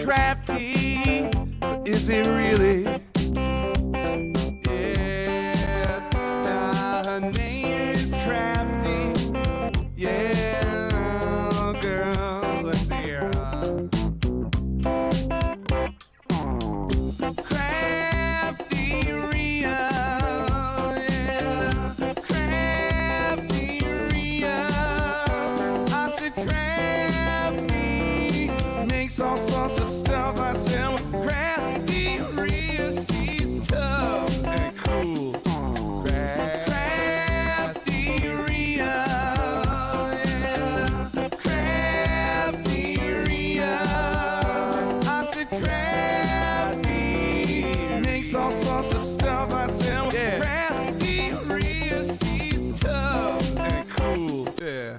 Crafty, is it really? Yeah, her name is Crafty. Yeah, girl, let's see here. CraftyRia, yeah, CraftyRia. I said Crafty makes all sorts of stuff. I said CraftyRia, she's tough and cool. CraftyRia, yeah, CraftyRia. I said Crafty makes all sorts of stuff. I said CraftyRia, she's tough and cool. Yeah.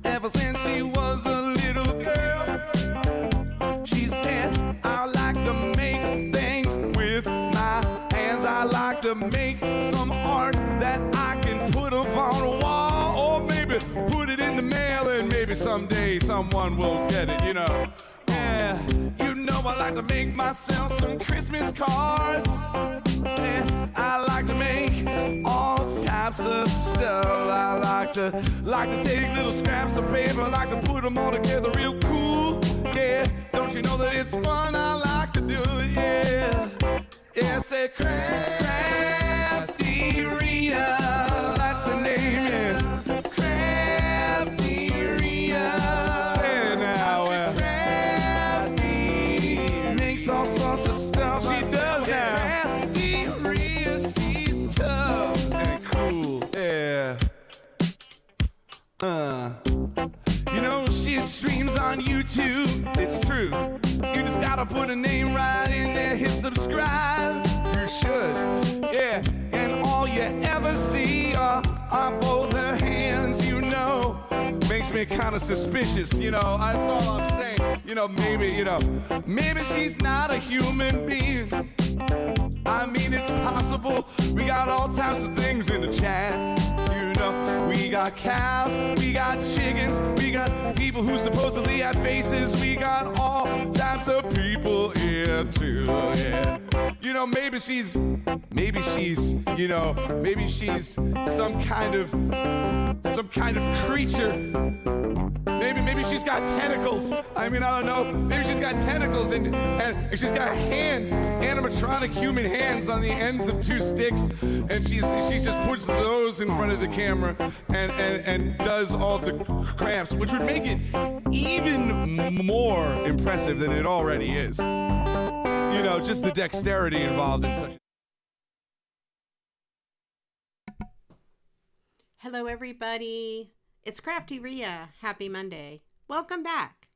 Ever since she was a little girl, she said, I like to make things with my hands. I like to make some art that I can put up on a wall, or maybe put it in the mail, and maybe someday someone will get it, you know. Yeah, you know I like to make myself some Christmas cards. Yeah, I like to make all types of stuff. I like to take little scraps of paper, I like to put them all together real cool. Yeah, don't you know that it's fun? I like to do it, yeah. Yeah, say CraftyRia, that's the name, yeah. CraftyRia, say it now, Crafty makes all sorts of stuff. She does now. CraftyRia, she's tough and cool, yeah. You know she streams on YouTube, it's true. You just gotta put a name right in there, hit subscribe. You should, yeah. And all you ever see are both her hands, you know. Makes me kind of suspicious, you know. That's all I'm saying. You know, maybe she's not a human being. I mean, it's possible. We got all types of things in the chat. You know, we got cows, we got chickens, we got people who supposedly have faces. We got all types of people here too, yeah. You know, maybe she's, you know, maybe she's some kind of creature. Maybe she's got tentacles. I mean, I don't know. Maybe she's got tentacles and she's got hands, animatronic human hands on the ends of two sticks, and she just puts those in front of the camera and does all the crafts, which would make it even more impressive than it already is. You know, just the dexterity involved in such. Hello, everybody. It's CraftyRia. Happy Monday. Welcome back.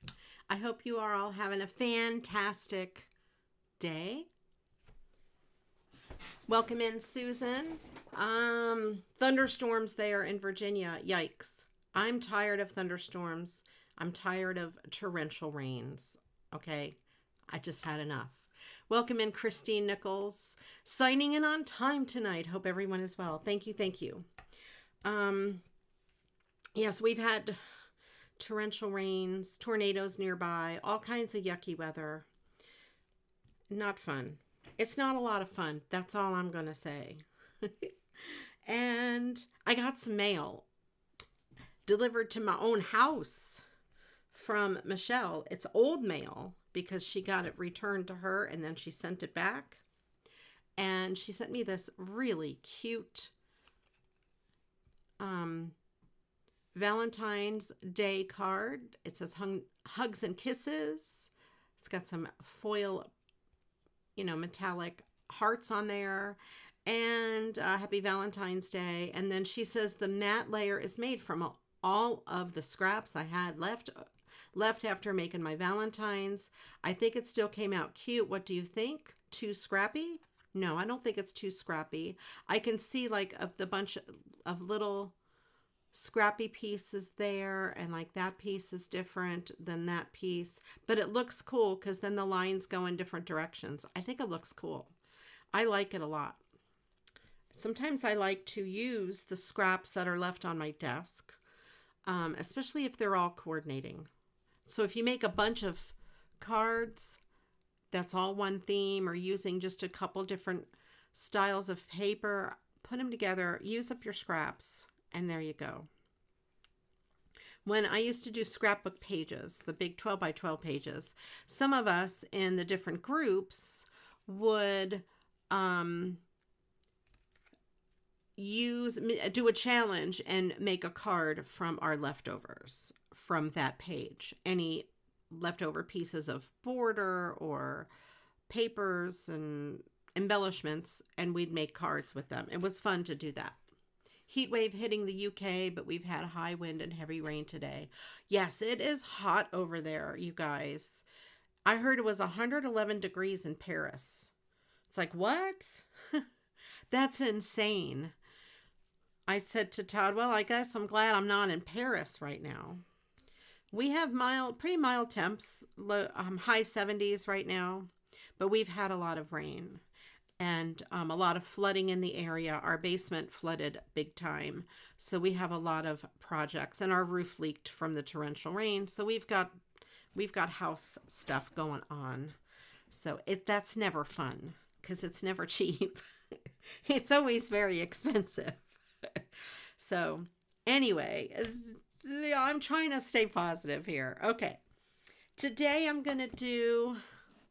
I hope you are all having a fantastic day. Welcome in, Susan. Thunderstorms there in Virginia. Yikes. I'm tired of thunderstorms. I'm tired of torrential rains. Okay, I just had enough. Welcome in, Christine Nichols. Signing in on time tonight. Hope everyone is well. Thank you, thank you. Yes, we've had torrential rains, tornadoes nearby, all kinds of yucky weather. Not fun. It's not a lot of fun. That's all I'm going to say. And I got some mail delivered to my own house from Michelle. It's old mail because she got it returned to her and then she sent it back. And she sent me this really cute Valentine's Day card. It says hugs and kisses. It's got some foil, metallic hearts on there, and happy Valentine's Day. And then she says the matte layer is made from all of the scraps I had left after making my Valentines. I think it still came out cute. What do you think? Too scrappy? No, I don't think it's too scrappy. I can see like the bunch of little scrappy pieces there, and like that piece is different than that piece, but it looks cool because then the lines go in different directions. I think it looks cool. I like it a lot. Sometimes I like to use the scraps that are left on my desk, especially if they're all coordinating. So if you make a bunch of cards, that's all one theme, or using just a couple different styles of paper, put them together, use up your scraps, and there you go. When I used to do scrapbook pages, the big 12 by 12 pages, some of us in the different groups would do a challenge and make a card from our leftovers from that page. Any leftover pieces of border or papers and embellishments, and we'd make cards with them. It was fun to do that. Heat wave hitting the UK, but we've had high wind and heavy rain today. Yes, it is hot over there, you guys. I heard it was 111 degrees in Paris. It's like, what? That's insane. I said to Todd, well, I guess I'm glad I'm not in Paris right now. We have pretty mild temps, high 70s right now, but we've had a lot of rain. And a lot of flooding in the area. Our basement flooded big time. So we have a lot of projects, and our roof leaked from the torrential rain. So we've got house stuff going on. So that's never fun because it's never cheap. It's always very expensive. So anyway, I'm trying to stay positive here. Okay. Today I'm going to do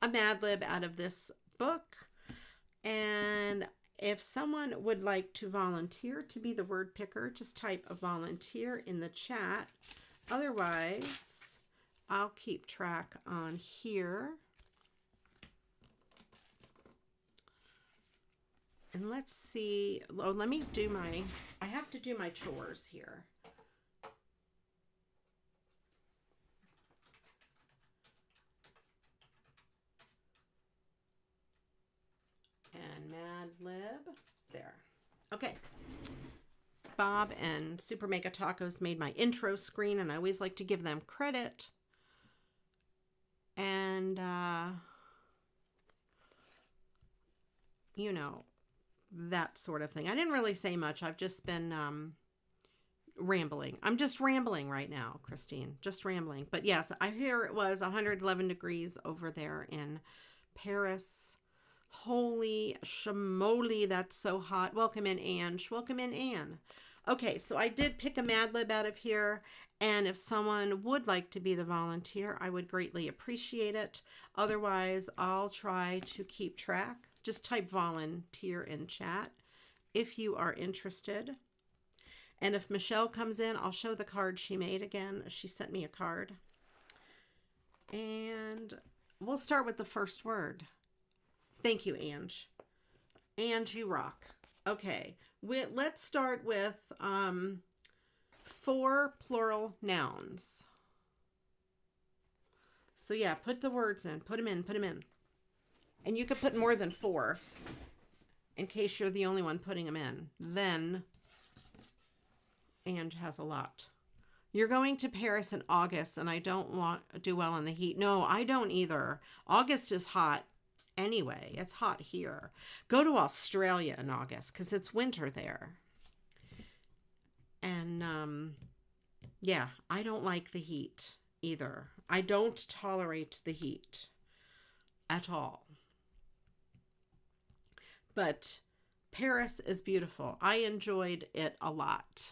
a Mad Lib out of this book. And if someone would like to volunteer to be the word picker, just type a volunteer in the chat. Otherwise, I'll keep track on here. And let's see. Oh, let me do I have to do my chores here. And Mad Lib. There. Okay. Bob and SuperMegaTacos made my intro screen, and I always like to give them credit. And, you know, that sort of thing. I didn't really say much. I've just been rambling. I'm just rambling right now, Christine. Just rambling. But yes, I hear it was 111 degrees over there in Paris. Holy shamoly, that's so hot. Welcome in, Ange. Welcome in, Anne. Okay, so I did pick a Mad Lib out of here, and if someone would like to be the volunteer, I would greatly appreciate it. Otherwise, I'll try to keep track. Just type volunteer in chat if you are interested. And if Michelle comes in, I'll show the card she made again. She sent me a card. And we'll start with the first word. Thank you, Ange. Ange, you rock. Okay, let's start with 4 plural nouns. So yeah, put the words in. Put them in. And you could put more than 4 in case you're the only one putting them in. Then Ange has a lot. You're going to Paris in August, and I don't want to do well in the heat. No, I don't either. August is hot. Anyway, it's hot here. Go to Australia in August because it's winter there. And yeah, I don't like the heat either. I don't tolerate the heat at all. But Paris is beautiful. I enjoyed it a lot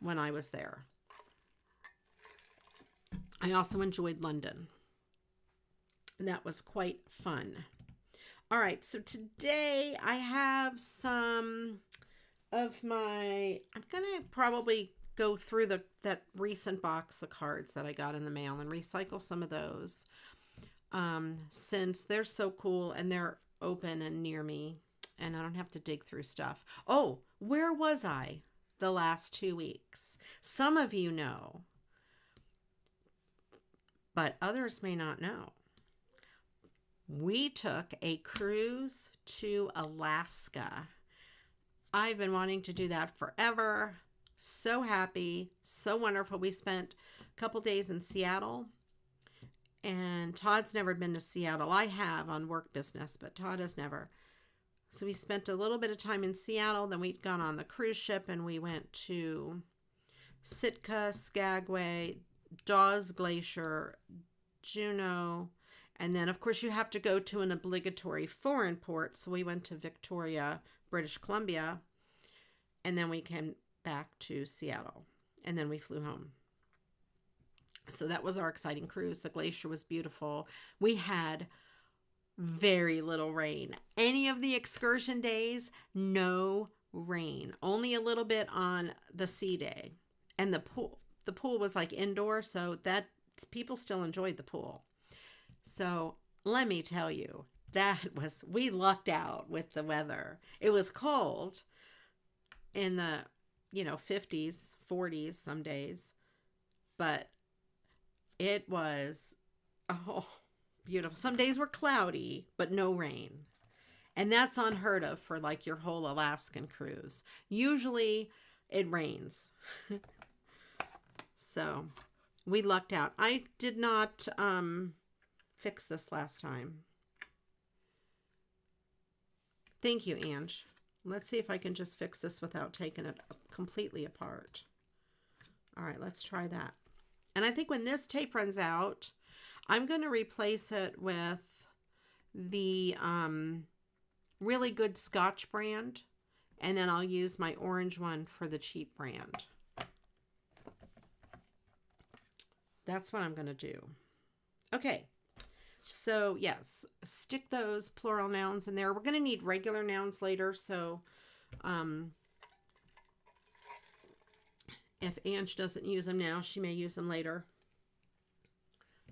when I was there. I also enjoyed London. That was quite fun. All right, so today I have some of I'm going to probably go through that recent box, the cards that I got in the mail, and recycle some of those since they're so cool and they're open and near me and I don't have to dig through stuff. Oh, where was I the last 2 weeks? Some of you know, but others may not know. We took a cruise to Alaska. I've been wanting to do that forever. So happy, so wonderful. We spent a couple days in Seattle, and Todd's never been to Seattle. I have on work business, but Todd has never. So we spent a little bit of time in Seattle, then we'd gone on the cruise ship, and we went to Sitka, Skagway, Dawes Glacier, Juneau, And then, of course, you have to go to an obligatory foreign port. So we went to Victoria, British Columbia, and then we came back to Seattle, and then we flew home. So that was our exciting cruise. The glacier was beautiful. We had very little rain. Any of the excursion days, no rain. Only a little bit on the sea day. And the pool was like indoor, so that people still enjoyed the pool. So let me tell you, we lucked out with the weather. It was cold in the, 50s, 40s some days, but it was, beautiful. Some days were cloudy, but no rain. And that's unheard of for like your whole Alaskan cruise. Usually it rains. So we lucked out. I did not fix this last time. Thank you, Ange. Let's see if I can just fix this without taking it completely apart. All right, let's try that. And I think when this tape runs out, I'm going to replace it with the really good Scotch brand. And then I'll use my orange one for the cheap brand. That's what I'm going to do. Okay. So yes, stick those plural nouns in there. We're going to need regular nouns later. So if Ange doesn't use them now, she may use them later.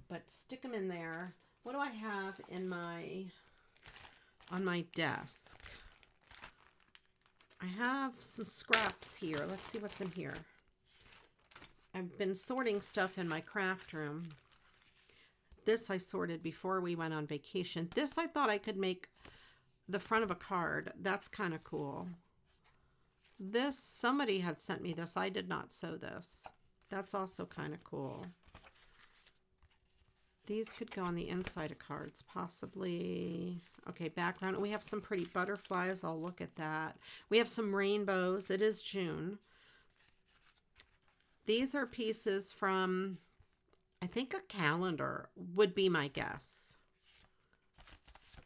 But stick them in there. What do I have in on my desk? I have some scraps here. Let's see what's in here. I've been sorting stuff in my craft room. This I sorted before we went on vacation. This I thought I could make the front of a card. That's kind of cool. This, somebody had sent me this. I did not sew this. That's also kind of cool. These could go on the inside of cards, possibly. Okay, background. We have some pretty butterflies. I'll look at that. We have some rainbows. It is June. These are pieces from, I think, a calendar would be my guess.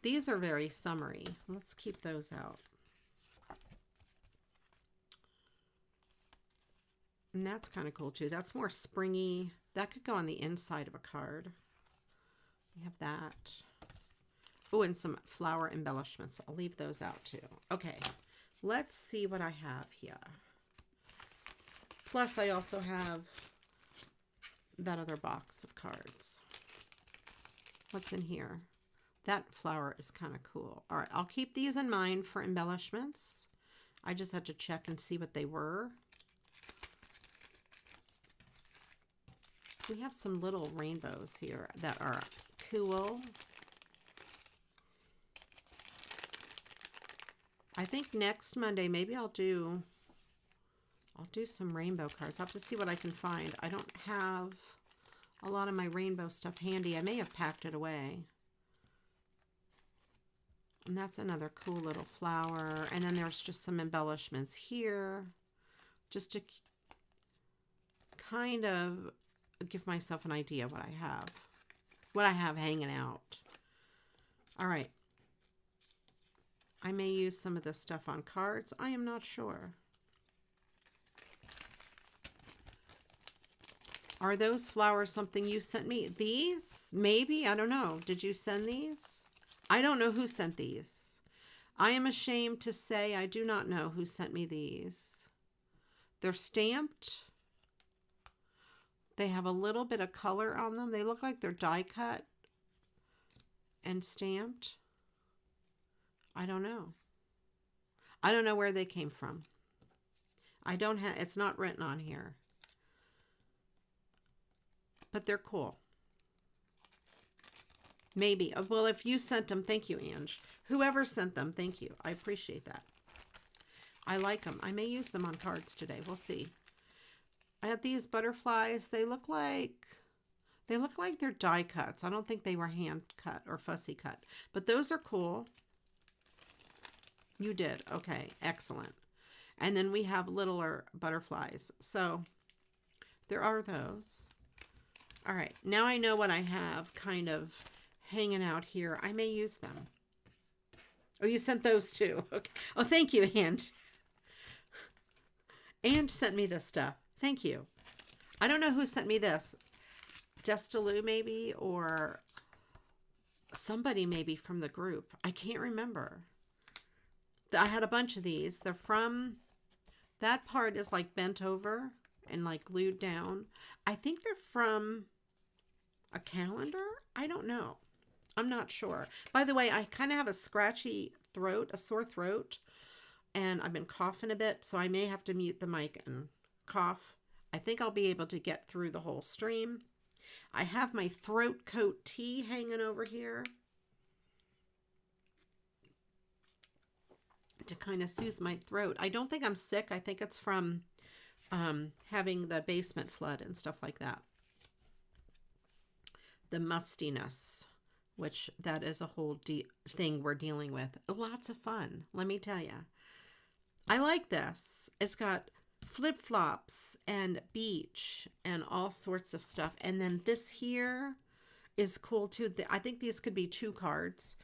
These are very summery. Let's keep those out. And that's kind of cool too. That's more springy. That could go on the inside of a card. We have that. Oh, and some flower embellishments. I'll leave those out too. Okay, let's see what I have here. Plus, I also have that other box of cards. What's in here? That flower is kind of cool. All right, I'll keep these in mind for embellishments. I just had to check and see what they were. We have some little rainbows here that are cool. I think next Monday, maybe I'll do some rainbow cards. I'll have to see what I can find. I don't have a lot of my rainbow stuff handy. I may have packed it away. And that's another cool little flower. And then there's just some embellishments here, just to kind of give myself an idea what I have hanging out. All right. I may use some of this stuff on cards. I am not sure. Are those flowers something you sent me? These? Maybe? I don't know. Did you send these? I don't know who sent these. I am ashamed to say I do not know who sent me these. They're stamped. They have a little bit of color on them. They look like they're die cut and stamped. I don't know. I don't know where they came from. It's not written on here. But they're cool. Maybe. Well, if you sent them, thank you, Ange. Whoever sent them, thank you. I appreciate that. I like them. I may use them on cards today. We'll see. I have these butterflies. They look like they're die cuts. I don't think they were hand cut or fussy cut. But those are cool. You did. Okay, excellent. And then we have littler butterflies. So there are those. All right, now I know what I have kind of hanging out here. I may use them. Oh, you sent those too. Okay. Oh, thank you, and sent me this stuff. Thank you. I don't know who sent me this. Destalou maybe, or somebody maybe from the group. I can't remember. I had a bunch of these. They're from, that part is like bent over and like glued down. I think they're from a calendar. I don't know. I'm not sure. By the way, I kind of have a scratchy throat, a sore throat, and I've been coughing a bit, so I may have to mute the mic and cough. I think I'll be able to get through the whole stream. I have my throat coat tea hanging over here to kind of soothe my throat. I don't think I'm sick. I think it's from having the basement flood and stuff like that. The mustiness, which that is a whole thing we're dealing with. Lots of fun, let me tell you. I like this. It's got flip-flops and beach and all sorts of stuff. And then this here is cool too. I think these could be 2 cards.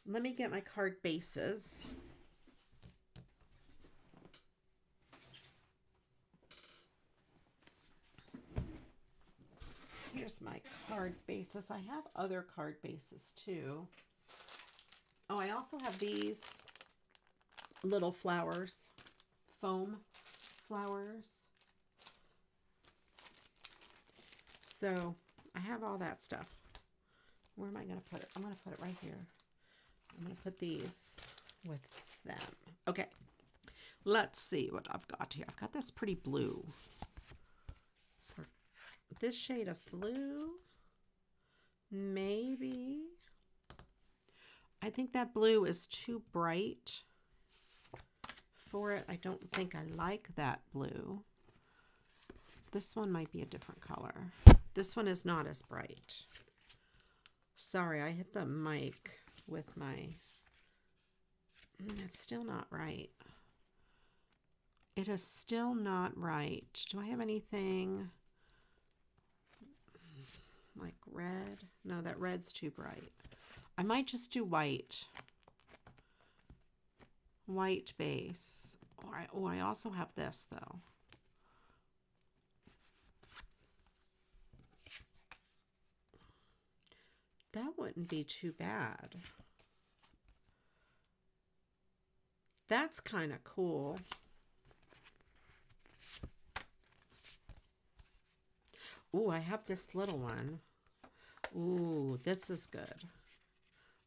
Let me get my card bases. Here's my card bases. I have other card bases too. Oh, I also have these little flowers, foam flowers. So I have all that stuff. Where am I going to put it? I'm going to put it right here. I'm going to put these with them. Okay. Let's see what I've got here. I've got this pretty blue. This shade of blue. Maybe. I think that blue is too bright for it. I don't think I like that blue. This one might be a different color. This one is not as bright. Sorry, I hit the mic with my... It's still not right. It is still not right. Do I have anything like red? No, that red's too bright. I might just do white. White base. Oh, I also have this though. That wouldn't be too bad. That's kind of cool. Ooh, I have this little one. Ooh, this is good.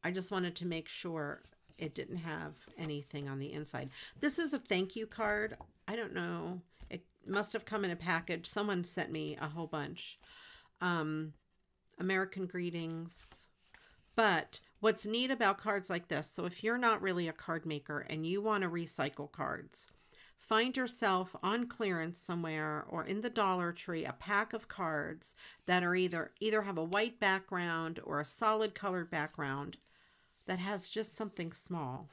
I just wanted to make sure it didn't have anything on the inside. This is a thank you card. I don't know. It must have come in a package. Someone sent me a whole bunch. American greetings. But what's neat about cards like this, so if you're not really a card maker and you want to recycle cards, find yourself on clearance somewhere or in the Dollar Tree a pack of cards that are either have a white background or a solid colored background that has just something small,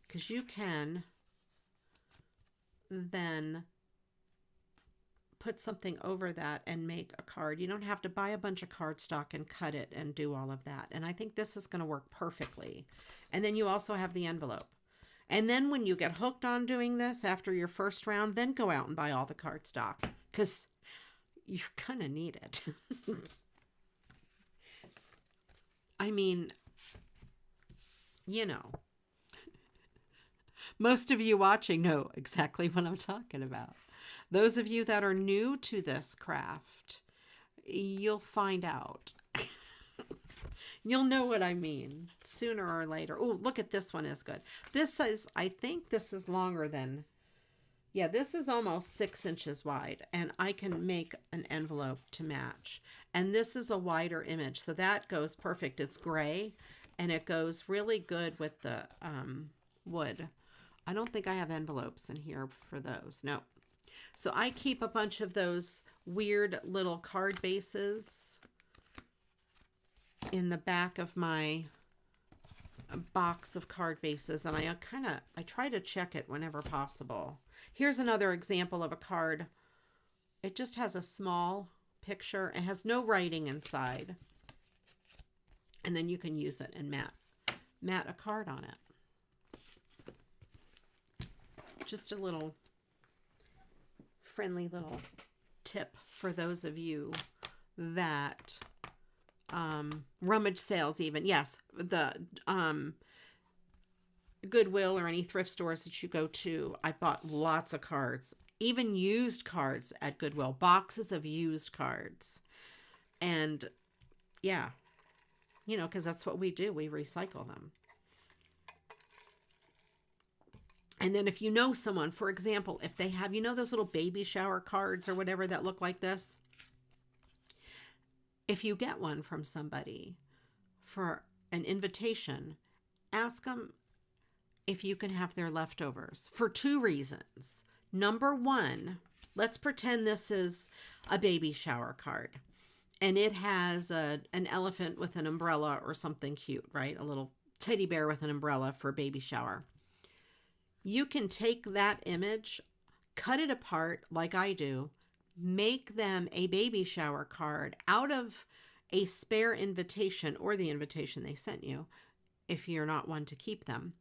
because you can then put something over that and make a card. You don't have to buy a bunch of cardstock and cut it and do all of that. And I think this is going to work perfectly. And then you also have the envelope. And then when you get hooked on doing this after your first round, then go out and buy all the cardstock, because you're going to need it. I mean, you know, most of you watching know exactly what I'm talking about. Those of you that are new to this craft, you'll find out. You'll know what I mean sooner or later. Oh, look at this one is good. This is, I think this is longer than, yeah, this is almost 6 inches wide, and I can make an envelope to match. And this is a wider image, so that goes perfect. It's gray, and it goes really good with the wood. I don't think I have envelopes in here for those. No. So I keep a bunch of those weird little card bases in the back of my box of card bases, and I try to check it whenever possible. Here's another example of a card. It just has a small picture. It has no writing inside. And then you can use it and mat a card on it. Just a little friendly little tip for those of you that rummage sales even. Yes, the Goodwill or any thrift stores that you go to, I bought lots of cards, even used cards at Goodwill, boxes of used cards. And yeah, you know, because that's what we do. We recycle them. And then if you know someone, for example, if they have, you know, those little baby shower cards or whatever that look like this, if you get one from somebody for an invitation, ask them if you can have their leftovers for 2 reasons. Number 1, let's pretend this is a baby shower card and it has an elephant with an umbrella or something cute, right? A little teddy bear with an umbrella for a baby shower. You can take that image, cut it apart like I do, make them a baby shower card out of a spare invitation or the invitation they sent you, if you're not one to keep them,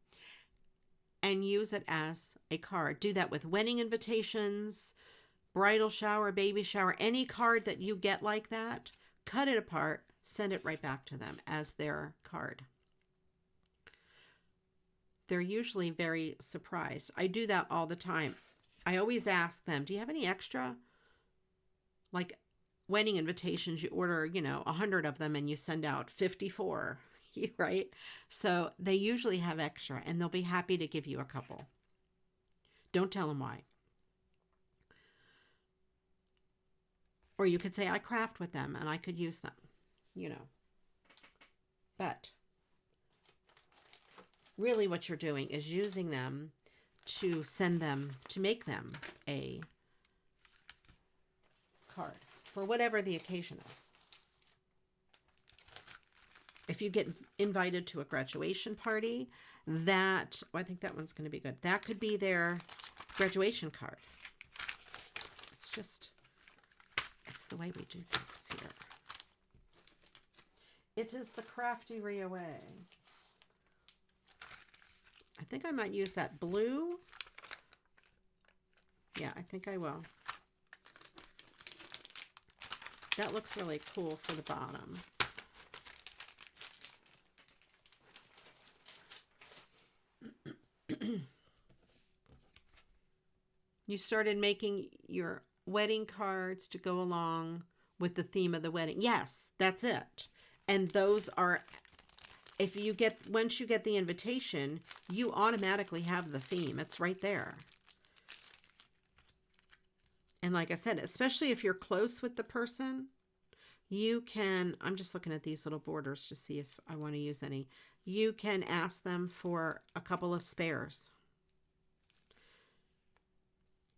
and use it as a card. Do that with wedding invitations, bridal shower, baby shower, any card that you get like that, cut it apart, send it right back to them as their card. They're usually very surprised. I do that all the time. I always ask them, do you have any extra? Like wedding invitations, you order, 100 of them and you send out 54, right? So they usually have extra and they'll be happy to give you a couple. Don't tell them why. Or you could say, I craft with them and I could use them, But really what you're doing is using them to send them, to make them a card for whatever the occasion is. If you get invited to a graduation party, I think that one's going to be good. That could be their graduation card. It's the way we do things here. It is the CraftyRia way. I think I might use that blue. Yeah, I think I will. That looks really cool for the bottom. You started making your wedding cards to go along with the theme of the wedding. Yes, that's it. And those are, once you get the invitation, you automatically have the theme. It's right there. And like I said, especially if you're close with the person, you can, I'm just looking at these little borders to see if I want to use any. You can ask them for a couple of spares.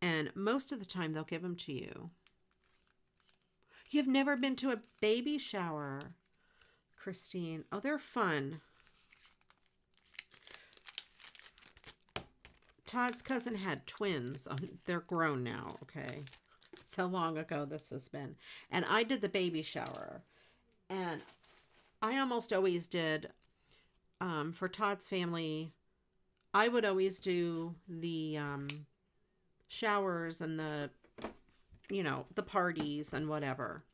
And most of the time they'll give them to you. You've never been to a baby shower, Christine. Oh, they're fun. Todd's cousin had twins. Oh, they're grown now, okay? That's how long ago this has been. And I did the baby shower. And I almost always did, for Todd's family, I would always do the showers and the parties and whatever.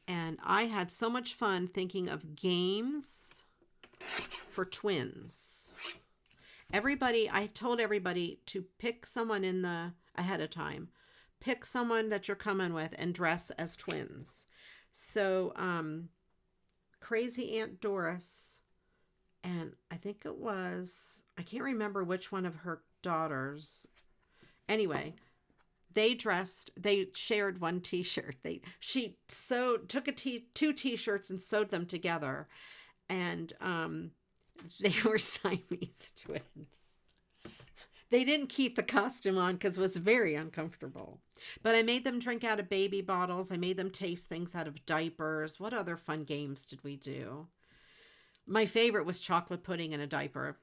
And I had so much fun thinking of games for twins. I told everybody to pick someone ahead of time. Pick someone that you're coming with and dress as twins. So, Crazy Aunt Doris, and I think I can't remember which one of her daughters. Anyway, they shared one t-shirt. She took two t-shirts and sewed them together. And, they were Siamese twins. They didn't keep the costume on because it was very uncomfortable. But I made them drink out of baby bottles. I made them taste things out of diapers. What other fun games did we do? My favorite was chocolate pudding in a diaper.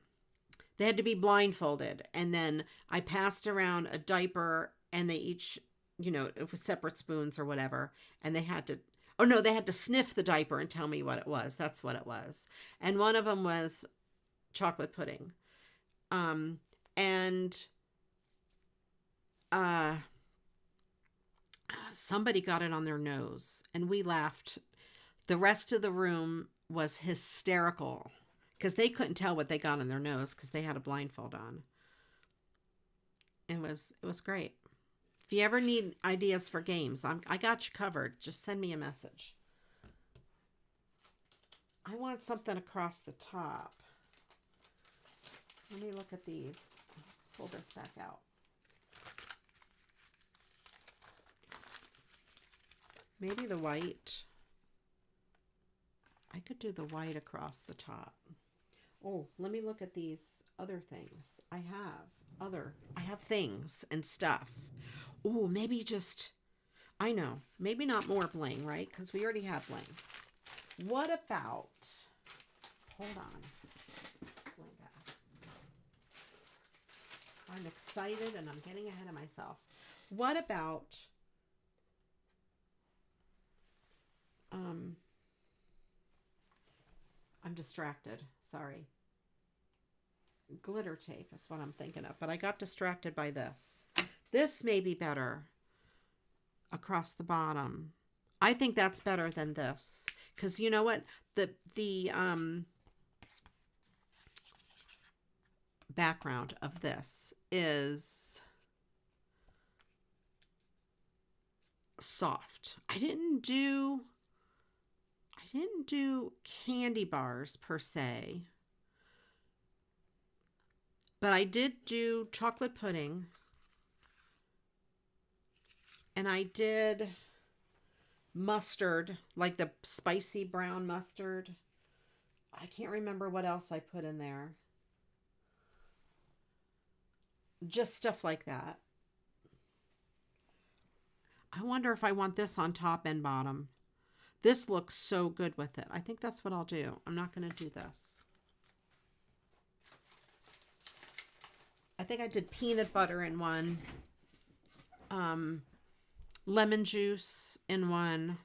They had to be blindfolded. And then I passed around a diaper and they each, it was separate spoons or whatever. And they had to, Oh no, they had to sniff the diaper and tell me what it was. That's what it was. And one of them was chocolate pudding. And somebody got it on their nose and we laughed. The rest of the room was hysterical because they couldn't tell what they got on their nose because they had a blindfold on. It was great. If you ever need ideas for games, I got you covered. Just send me a message. I want something across the top. Let me look at these. Let's pull this back out. Maybe the white. I could do the white across the top. Oh, let me look at these other things. I have things and stuff. Oh, maybe just, I know, maybe not more bling, right? Because we already have bling. What about, hold on. I'm excited and I'm getting ahead of myself. What about, I'm distracted. Sorry. Glitter tape is what I'm thinking of, but I got distracted by this. This may be better across the bottom. I think that's better than this because you know what, the background of this is soft. I didn't do candy bars per se, but I did do chocolate pudding and I did mustard, like the spicy brown mustard. I can't remember what else I put in there. Just stuff like that. I wonder if I want this on top and bottom. This looks so good with it. I think that's what I'll do. I'm not going to do this. I think I did peanut butter in one. Lemon juice in one.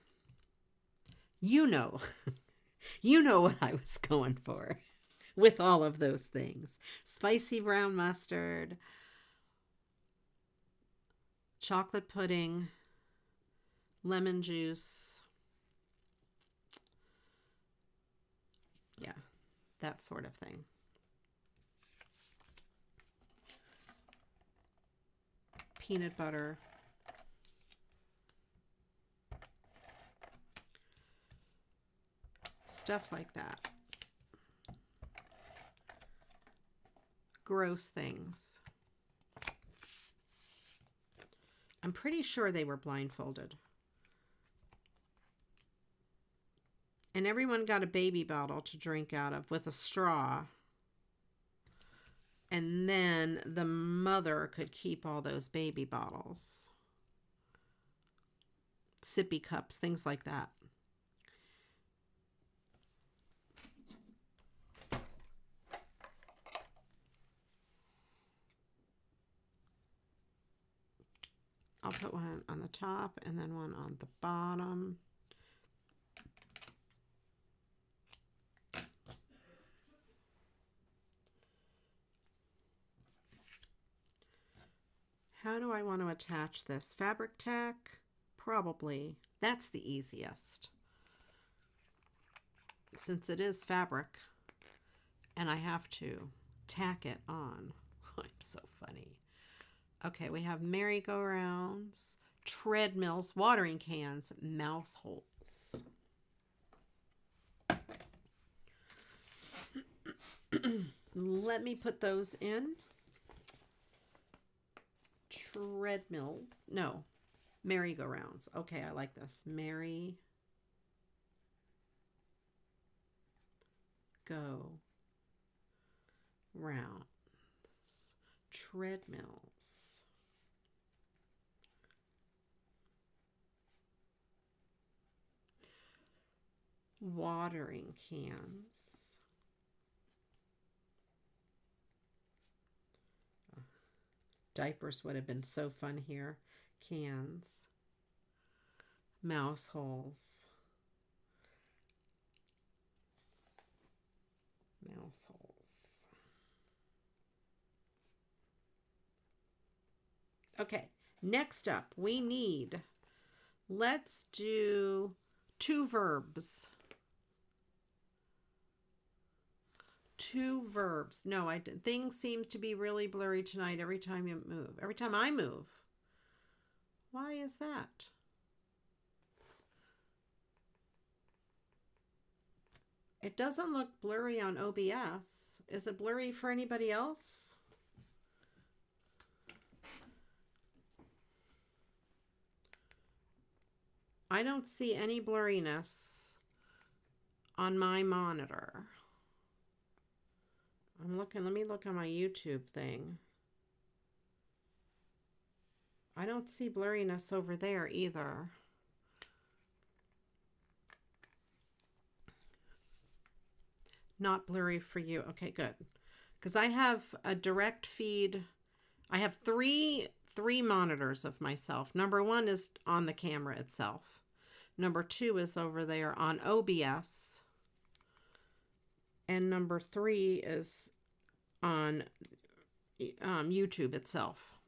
You know. You know what I was going for with all of those things. Spicy brown mustard. Chocolate pudding. Lemon juice. Yeah, that sort of thing. Peanut butter. Stuff like that. Gross things. I'm pretty sure they were blindfolded. And everyone got a baby bottle to drink out of with a straw. And then the mother could keep all those baby bottles. Sippy cups, things like that. I'll put one on the top and then one on the bottom. How do I want to attach this? Fabric tack? Probably. That's the easiest. Since it is fabric and I have to tack it on. I'm so funny. Okay, we have merry-go-rounds, treadmills, watering cans, mouse holes. Let me put those in. Treadmills. No, merry-go-rounds. Okay, I like this. Merry-go-rounds. Treadmills. Watering cans. Diapers would have been so fun here. Cans. Mouse holes. Mouse holes. Okay, next up we need, let's do 2 verbs. 2 verbs. No, things seem to be really blurry tonight every time you move. Every time I move. Why is that? It doesn't look blurry on OBS. Is it blurry for anybody else? I don't see any blurriness on my monitor. I'm looking, let me look on my YouTube thing. I don't see blurriness over there either. Not blurry for you. Okay, good. Because I have a direct feed. I have three monitors of myself. Number 1 is on the camera itself. Number 2 is over there on OBS. And number 3 is on YouTube itself.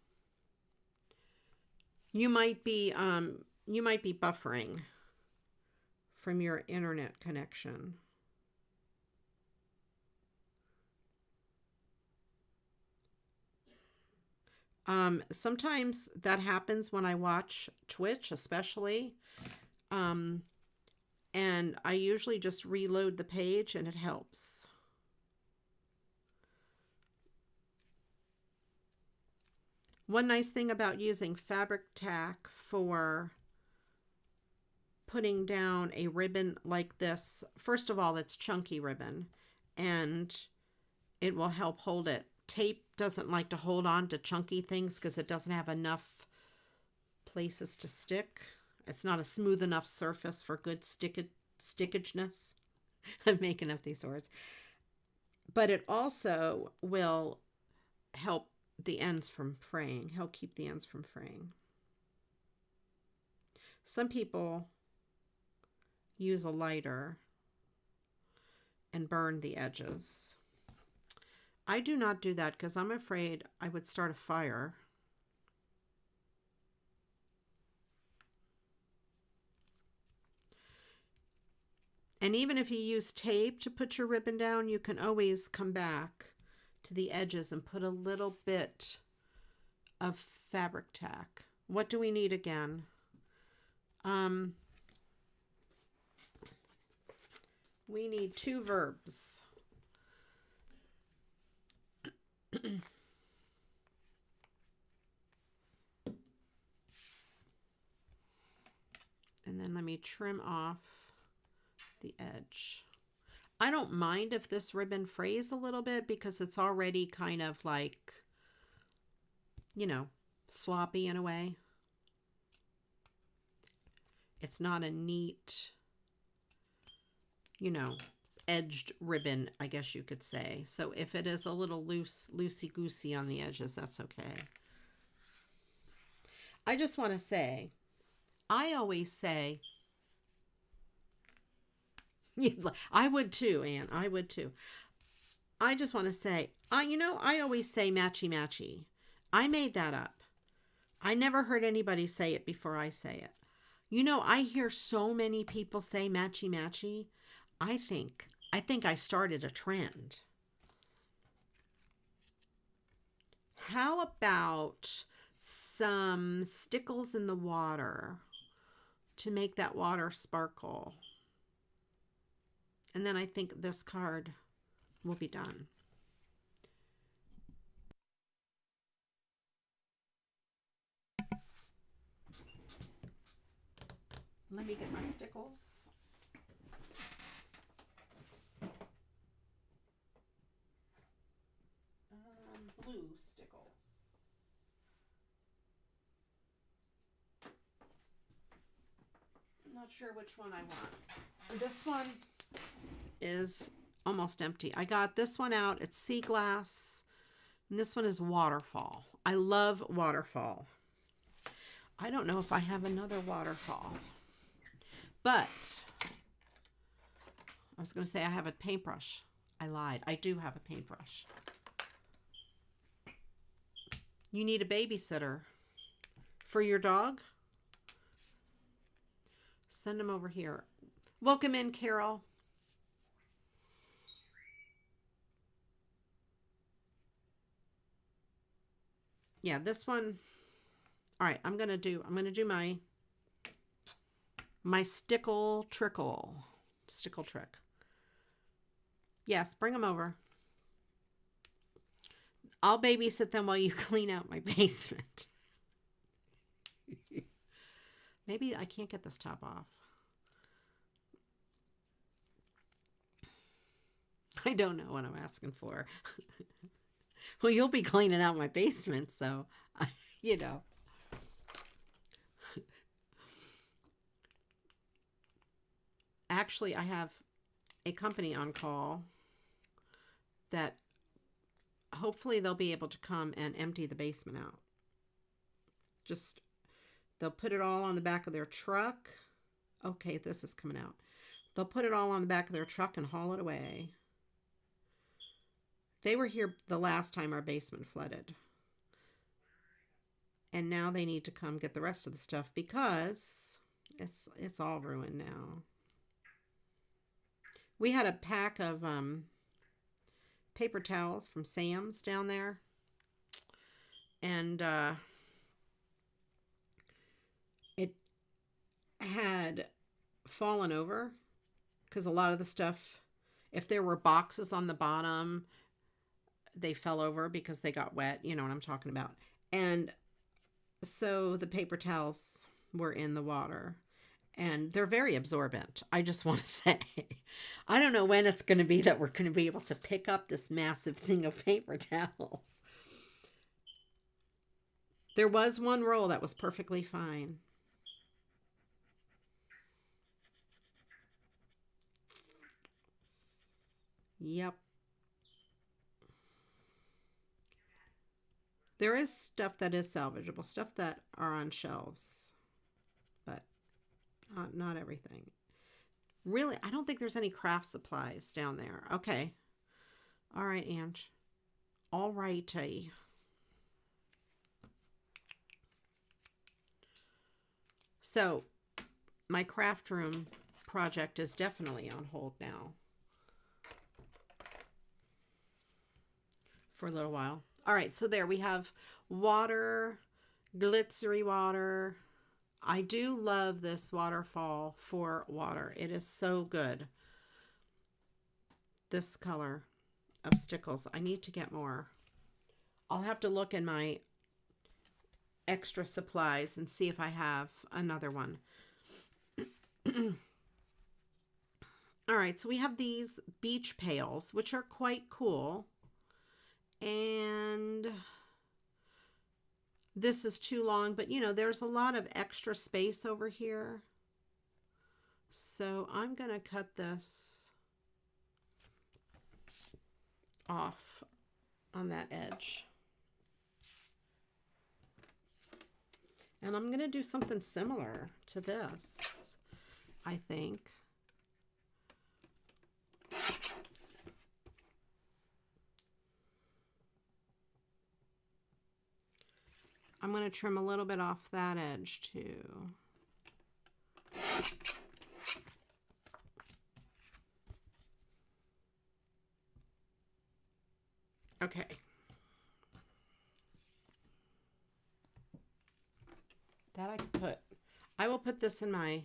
You might be buffering from your internet connection. Sometimes that happens when I watch Twitch, especially. And I usually just reload the page and it helps. One nice thing about using fabric tack for putting down a ribbon like this, first of all, it's chunky ribbon and it will help hold it. Tape doesn't like to hold on to chunky things because it doesn't have enough places to stick. It's not a smooth enough surface for good stickageness. I'm making up these words. But it also will help the ends from fraying, help keep the ends from fraying. Some people use a lighter and burn the edges. I do not do that because I'm afraid I would start a fire. And even if you use tape to put your ribbon down, you can always come back to the edges and put a little bit of fabric tack. What do we need again? We need 2 verbs. And then let me trim off the edge. I don't mind if this ribbon frays a little bit because it's already kind of like, you know, sloppy in a way. It's not a neat, you know, edged ribbon, I guess you could say. So if it is a little loosey-goosey on the edges, that's okay. I just want to say, I always say, I would too, Anne. I would too. I just want to say, you know, I always say matchy matchy. I made that up. I never heard anybody say it before I say it. You know, I hear so many people say matchy matchy. I think I started a trend. How about some stickles in the water to make that water sparkle? And then I think this card will be done. Let me get my stickles. Blue stickles. I'm not sure which one I want. This one is almost empty. I got this one out. It's sea glass. And this one is waterfall. I love waterfall. I don't know if I have another waterfall. But I was going to say I have a paintbrush. I lied. I do have a paintbrush. You need a babysitter for your dog? Send him over here. Welcome in, Carol. Yeah, this one. All right, I'm gonna do my stickle trick. Yes, bring them over. I'll babysit them while you clean out my basement. Maybe I can't get this top off. I don't know what I'm asking for. Well, you'll be cleaning out my basement, so, you know. Actually, I have a company on call that hopefully they'll be able to come and empty the basement out. Just, they'll put it all on the back of their truck. Okay, this is coming out. They'll put it all on the back of their truck and haul it away. They were here the last time our basement flooded. And now they need to come get the rest of the stuff because it's all ruined now. We had a pack of paper towels from Sam's down there. And it had fallen over because a lot of the stuff, if there were boxes on the bottom, they fell over because they got wet. You know what I'm talking about. And so the paper towels were in the water. And they're very absorbent. I just want to say, I don't know when it's going to be that we're going to be able to pick up this massive thing of paper towels. There was one roll that was perfectly fine. Yep. There is stuff that is salvageable, stuff that are on shelves, but not everything. Really, I don't think there's any craft supplies down there. Okay. All right, Ange. All righty. So, my craft room project is definitely on hold now. For a little while. All right, so there we have water, glittery water. I do love this waterfall for water. It is so good. This color of stickles. I need to get more. I'll have to look in my extra supplies and see if I have another one. All right, so we have these beach pails, which are quite cool. And this is too long, but you know, there's a lot of extra space over here. So I'm going to cut this off on that edge. And I'm going to do something similar to this, I think. I'm going to trim a little bit off that edge too. Okay. That I could put. I will put this in my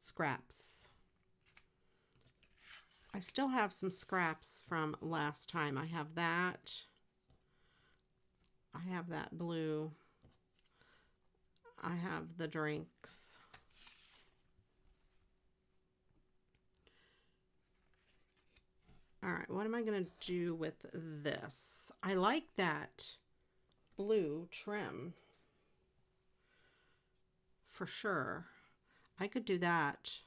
scraps. I still have some scraps from last time. I have that. I have that blue. I have the drinks. All right, what am I going to do with this? I like that blue trim for sure. I could do that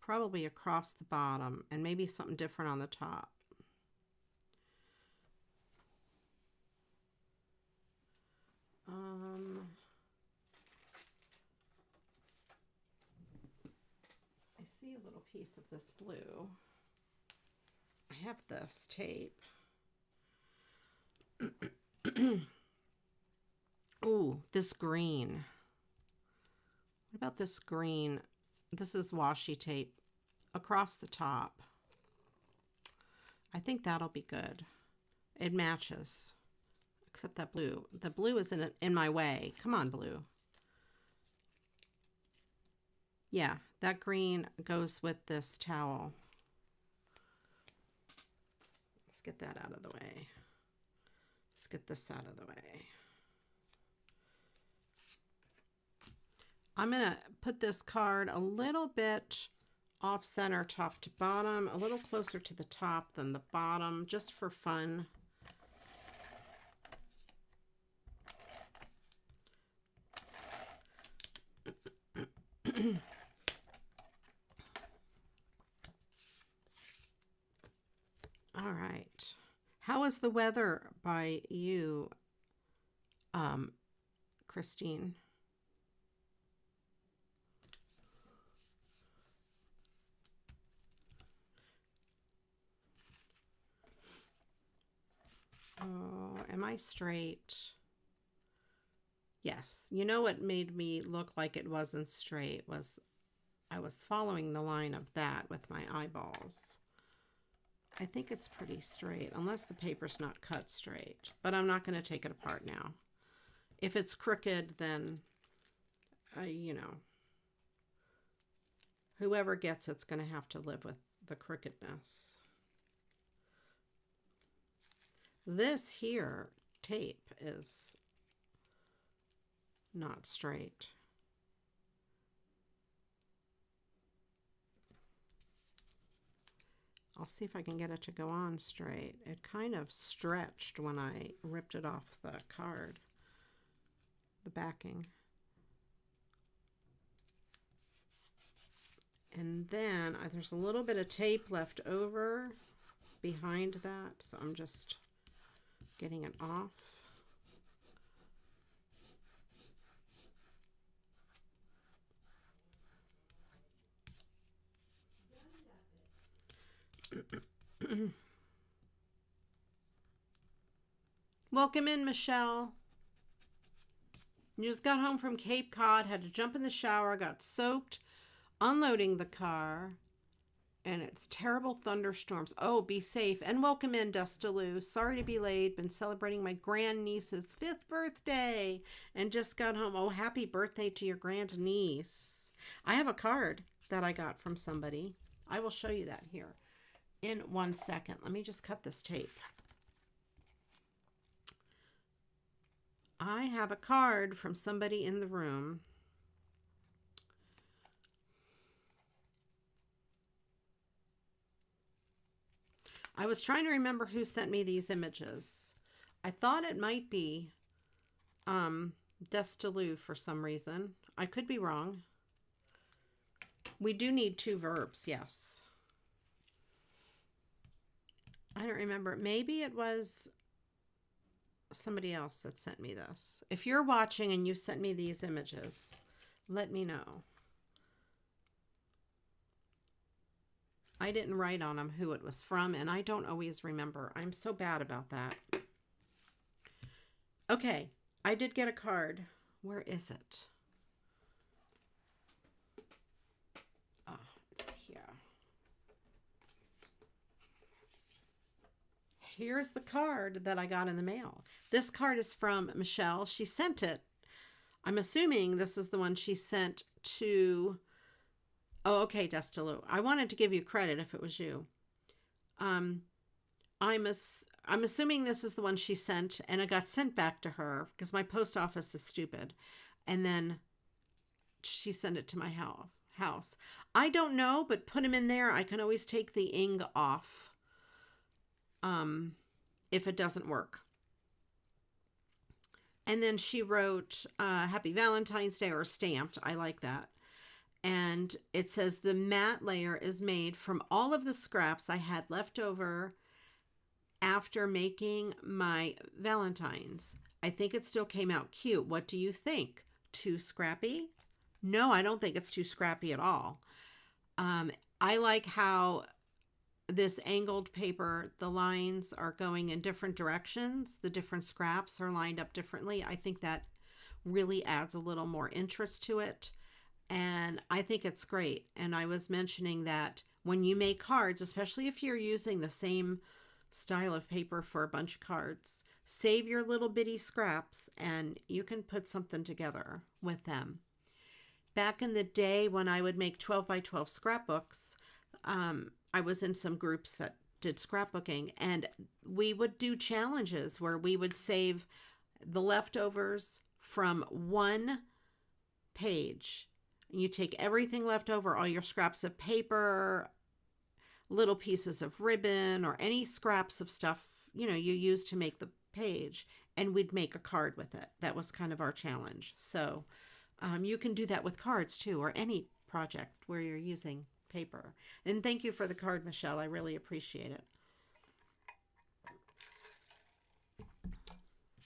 probably across the bottom and maybe something different on the top. I see a little piece of this blue. I have this tape. Ooh, this green. What about this green? This is washi tape across the top. I think that'll be good. It matches. Except that blue. The blue is in my way. Come on, blue. Yeah, that green goes with this towel. Let's get that out of the way. Let's get this out of the way. I'm going to put this card a little bit off center, top to bottom, a little closer to the top than the bottom, just for fun. All right. How is the weather by you, Christine? Oh, am I straight? Yes. You know what made me look like it wasn't straight was I was following the line of that with my eyeballs. I think it's pretty straight, unless the paper's not cut straight. But I'm not going to take it apart now. If it's crooked, then, you know, whoever gets it's going to have to live with the crookedness. This here tape is not straight. I'll see if I can get it to go on straight. It kind of stretched when I ripped it off the card, the backing. And then there's a little bit of tape left over behind that, so I'm just getting it off. Welcome in, Michelle. You just got home from Cape Cod, had to jump in the shower, got soaked, unloading the car, and it's terrible thunderstorms. Oh, be safe. And welcome in, Dustaloo. Sorry to be late. Been celebrating my grandniece's 5th birthday and just got home. Oh, happy birthday to your grandniece. I have a card that I got from somebody. I will show you that here in 1 second. Let me just cut this tape. I have a card from somebody in the room. I was trying to remember who sent me these images. I thought it might be Destaloo for some reason. I could be wrong. We do need 2 verbs, yes. I don't remember. Maybe it was somebody else that sent me this. If you're watching and you sent me these images, let me know. I didn't write on them who it was from, and I don't always remember. I'm so bad about that. Okay, I did get a card. Where is it? Ah, it's here. Here's the card that I got in the mail. This card is from Michelle. She sent it. I'm assuming this is the one she sent to... Oh, okay, Destaloo. I wanted to give you credit if it was you. I'm assuming this is the one she sent, and it got sent back to her because my post office is stupid. And then she sent it to my house. I don't know, but put them in there. I can always take the ing off if it doesn't work. And then she wrote Happy Valentine's Day, or stamped. I like that. And it says the matte layer is made from all of the scraps I had left over after making my Valentines. I think it still came out cute. What do you think? Too scrappy? No, I don't think it's too scrappy at all. I like how this angled paper, the lines are going in different directions. The different scraps are lined up differently. I think that really adds a little more interest to it. And I think it's great. And I was mentioning that when you make cards, especially if you're using the same style of paper for a bunch of cards, save your little bitty scraps and you can put something together with them. Back in the day when I would make 12 by 12 scrapbooks, I was in some groups that did scrapbooking, and we would do challenges where we would save the leftovers from one page. You take everything left over, all your scraps of paper, little pieces of ribbon, or any scraps of stuff, you use to make the page, and we'd make a card with it. That was kind of our challenge. So you can do that with cards too, or any project where you're using paper. And thank you for the card, Michelle. I really appreciate it.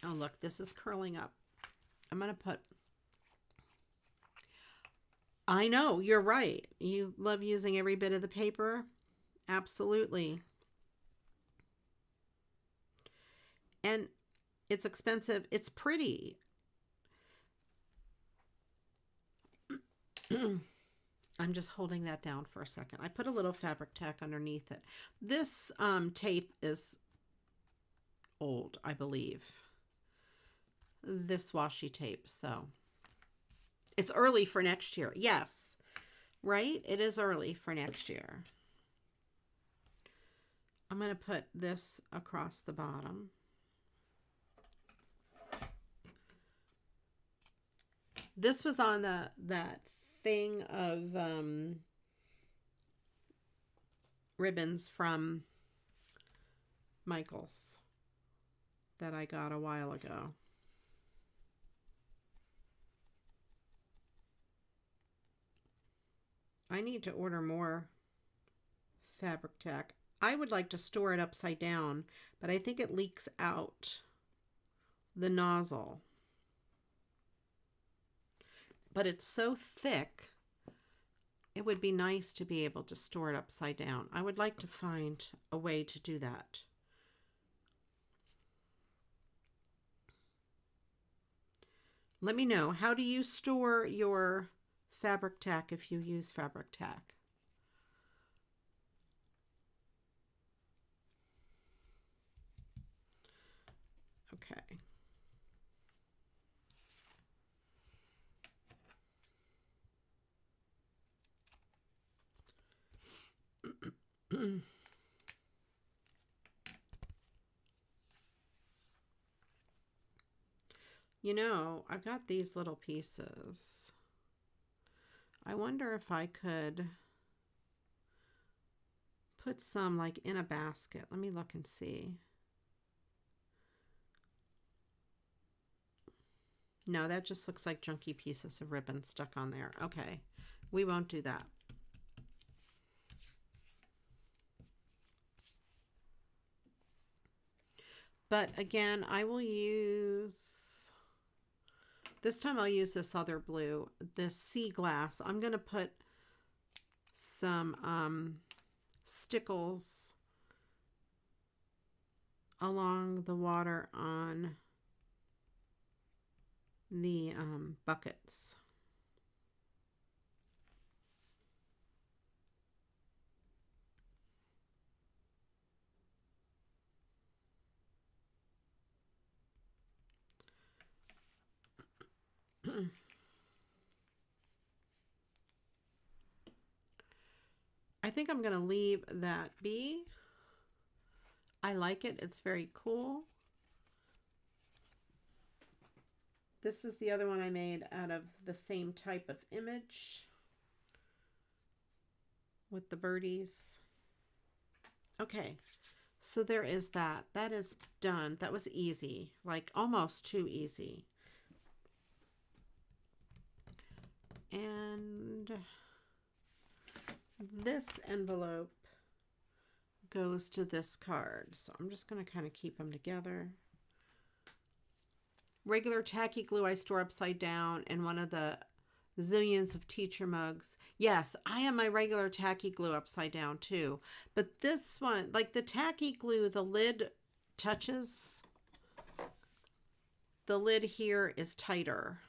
Oh, look, this is curling up. I'm going to put... I know, you're right. You love using every bit of the paper. Absolutely. And it's expensive. It's pretty. I'm just holding that down for a second. I put a little fabric tack underneath it. This tape is old, I believe. This washi tape, so it's early for next year. Yes, right? It is early for next year. I'm going to put this across the bottom. This was on that thing of ribbons from Michael's that I got a while ago. I need to order more fabric tack. I would like to store it upside down, but I think it leaks out the nozzle. But it's so thick, it would be nice to be able to store it upside down. I would like to find a way to do that. Let me know, how do you store your fabric tack if you use fabric tack? Okay. I've got these little pieces. I wonder if I could put some like in a basket. Let me look and see. No, that just looks like junky pieces of ribbon stuck on there. Okay, we won't do that. But again, I will use, this time I'll use this other blue, this sea glass. I'm going to put some stickles along the water on the buckets. I think I'm going to leave that be. I like it. It's very cool. This is the other one I made out of the same type of image with the birdies. Okay, so there is that. That is done. That was easy, like almost too easy. And this envelope goes to this card. So I'm just going to kind of keep them together. Regular tacky glue I store upside down, and one of the Zillions of teacher mugs. Yes, I have my regular tacky glue upside down too. But this one, like the tacky glue, the lid touches. The lid here is tighter.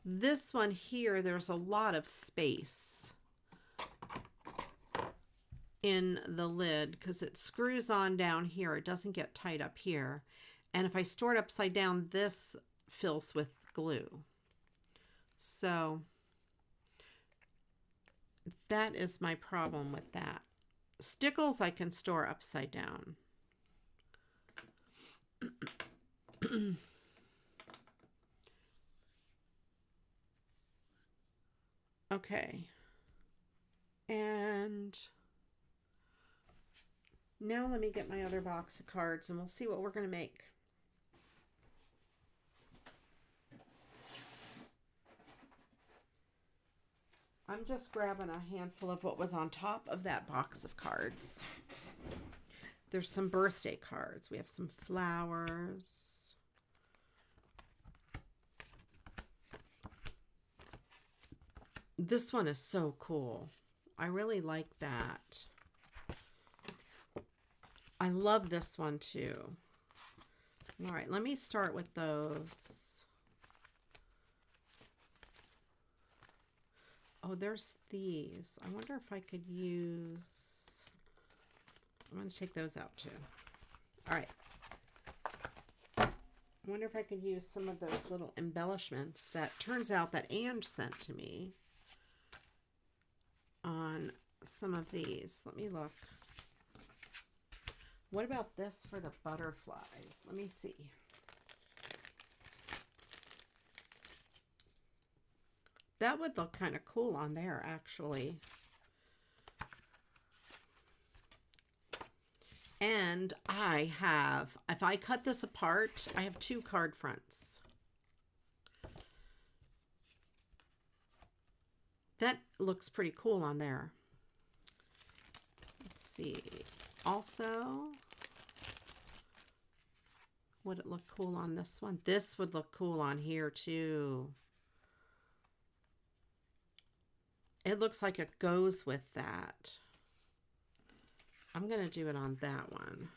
This one here, there's a lot of space in the lid because it screws on down here. It doesn't get tight up here. And if I store it upside down, this fills with glue. So that is my problem with that. Stickles I can store upside down. Okay. And now let me get my other box of cards and we'll see what we're going to make. I'm just grabbing a handful of what was on top of that box of cards. There's some birthday cards. We have some flowers. This one is so cool. I really like that. I love this one too. All right, let me start with those. Oh, there's these. I wonder if I could use... I'm going to take those out too. All right. I wonder if I could use some of those little embellishments that turns out that Ange sent to me on some of these. Let me look. What about this for the butterflies? Let me see. That would look kind of cool on there, actually. And I have, if I cut this apart, I have 2 card fronts. That looks pretty cool on there. Let's see. Also, would it look cool on this one? This would look cool on here too. It looks like it goes with that. I'm going to do it on that one.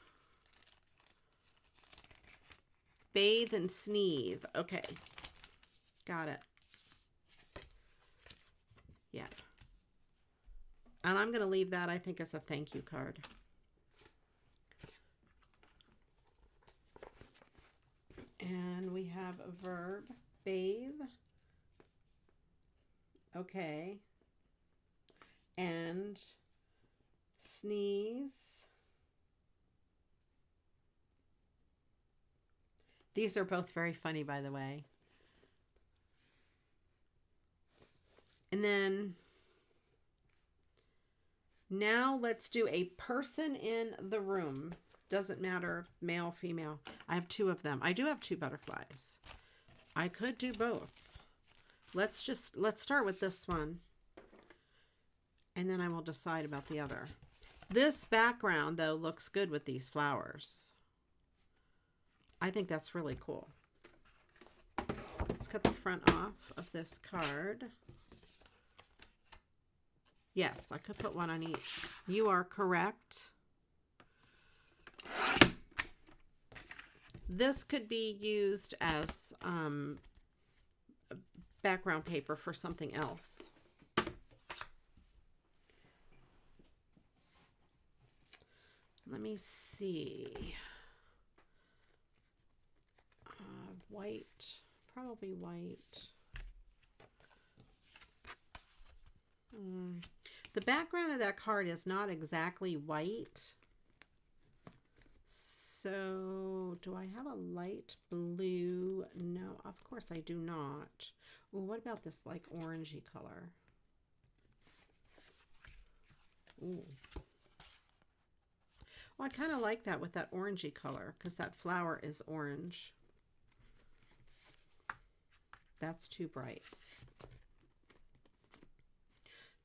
Bathe and sneeze. Okay. Got it. Yeah. And I'm going to leave that, I think, as a thank you card. And we have a verb, bathe. Okay. And sneeze. These are both very funny, by the way. And then now let's do a person in the room. Doesn't matter, male, female. I have 2 of them. I do have 2 butterflies. I could do both. Let's start with this one. And then I will decide about the other. This background, though, looks good with these flowers. I think that's really cool. Let's cut the front off of this card. Yes, I could put one on each. You are correct. This could be used as background paper for something else. Let me see. White, probably white. The background of that card is not exactly white. So, do I have a light blue? No, of course I do not. Well, what about this like orangey color? Ooh. Well, I kind of like that with that orangey color because that flower is orange. That's too bright.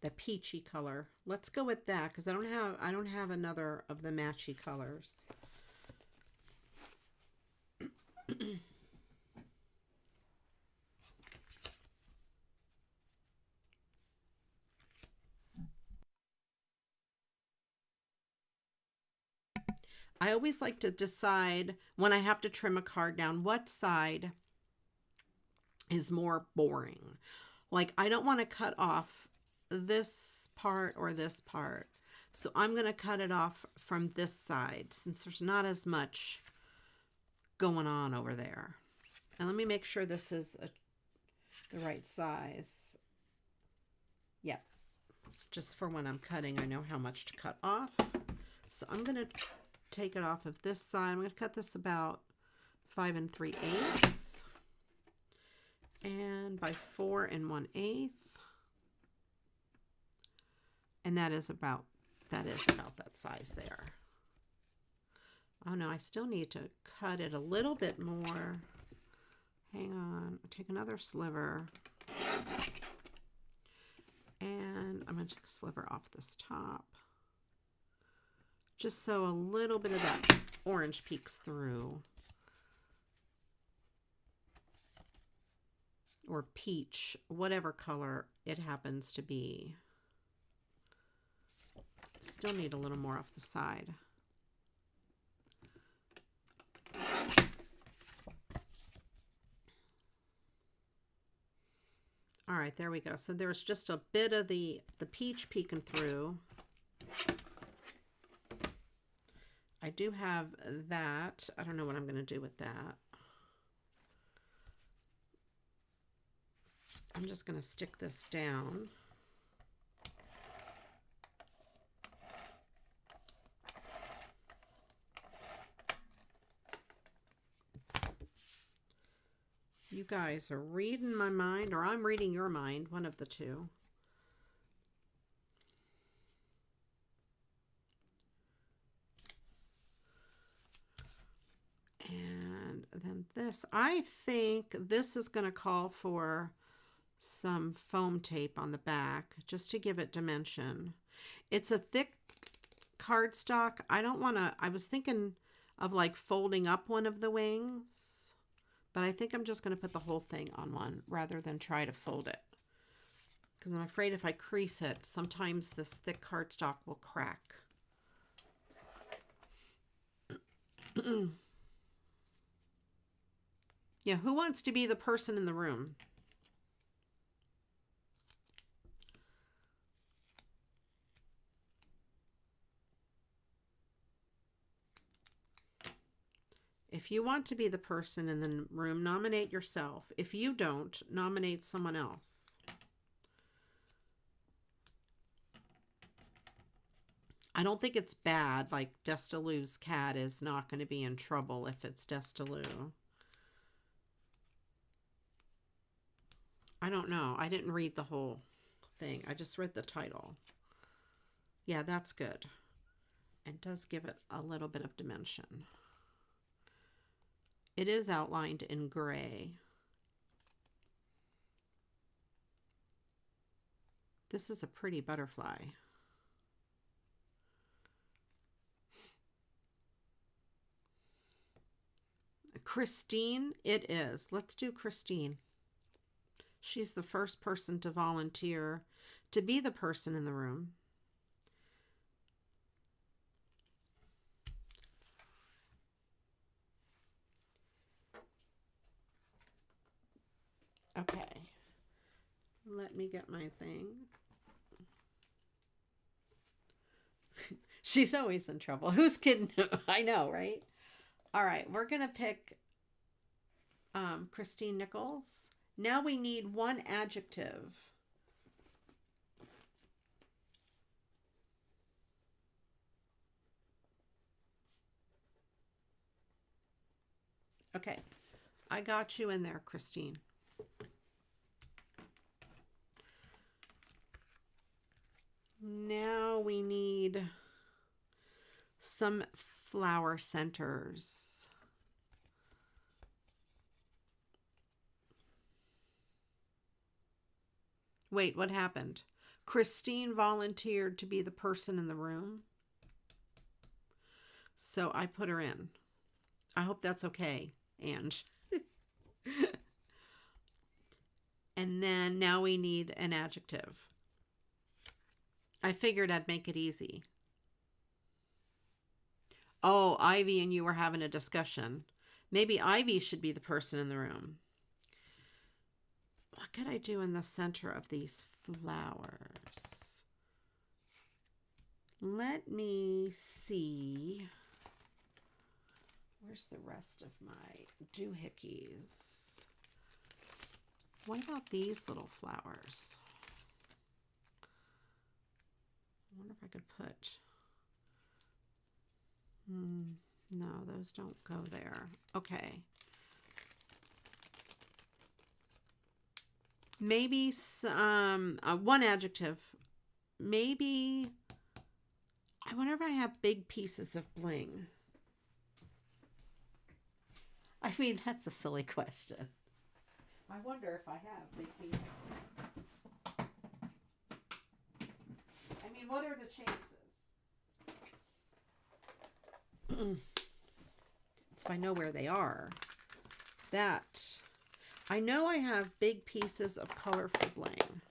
The peachy color. Let's go with that because I don't have another of the matchy colors. I always like to decide when I have to trim a card down, what side is more boring. Like, I don't want to cut off this part or this part. So I'm going to cut it off from this side since there's not as much going on over there. And let me make sure this is the right size. Yep. Just for when I'm cutting, I know how much to cut off. So I'm going to take it off of this side. I'm going to cut this about 5 3/8 and by 4 1/8. And that is about that size there. Oh no, I still need to cut it a little bit more. Hang on, I'll take another sliver. And I'm going to take a sliver off this top. Just so a little bit of that orange peeks through. Or peach, whatever color it happens to be. Still need a little more off the side. All right, there we go. So there's just a bit of the peach peeking through. I do have that. I don't know what I'm going to do with that. I'm just going to stick this down. You guys are reading my mind, or I'm reading your mind, one of the two. And then this, I think this is going to call for some foam tape on the back just to give it dimension. It's a thick cardstock. I don't want to, I was thinking of like folding up one of the wings. But I think I'm just going to put the whole thing on one rather than try to fold it. Because I'm afraid if I crease it, sometimes this thick cardstock will crack. Yeah, who wants to be the person in the room? If you want to be the person in the room, nominate yourself. If you don't, nominate someone else. I don't think it's bad. Like Destalou's cat is not going to be in trouble if it's Destalou. I don't know. I didn't read the whole thing. I just read the title. Yeah, that's good. It does give it a little bit of dimension. It is outlined in gray. This is a pretty butterfly. Christine, it is. Let's do Christine. She's the first person to volunteer to be the person in the room. Okay, let me get my thing. She's always in trouble. Who's kidding? I know, right? All right, we're going to pick Christine Nichols. Now we need one adjective. Okay, I got you in there, Christine. Now we need some flower centers. Wait, what happened? Christine volunteered to be the person in the room. So I put her in. I hope that's okay, Ange. And then now we need an adjective. I figured I'd make it easy. Oh, Ivy and you were having a discussion. Maybe Ivy should be the person in the room. What could I do in the center of these flowers? Let me see. Where's the rest of my doohickeys? What about these little flowers? I wonder if I could put... no, those don't go there. Okay. Maybe some, one adjective. Maybe, I wonder if I have big pieces of bling. I mean, that's a silly question. I wonder if I have big pieces. I mean, what are the chances? If I know where they are. That, I know I have big pieces of colorful bling.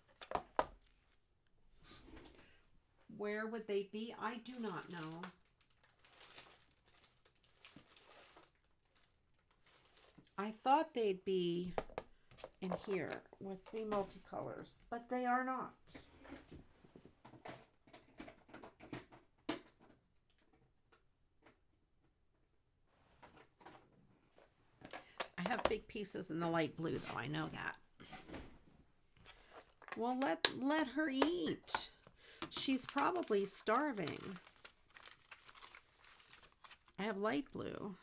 Where would they be? I do not know. I thought they'd be in here with the multicolors, but they are not. I have big pieces in the light blue, though. I know that. Well, let her eat. She's probably starving. I have light blue.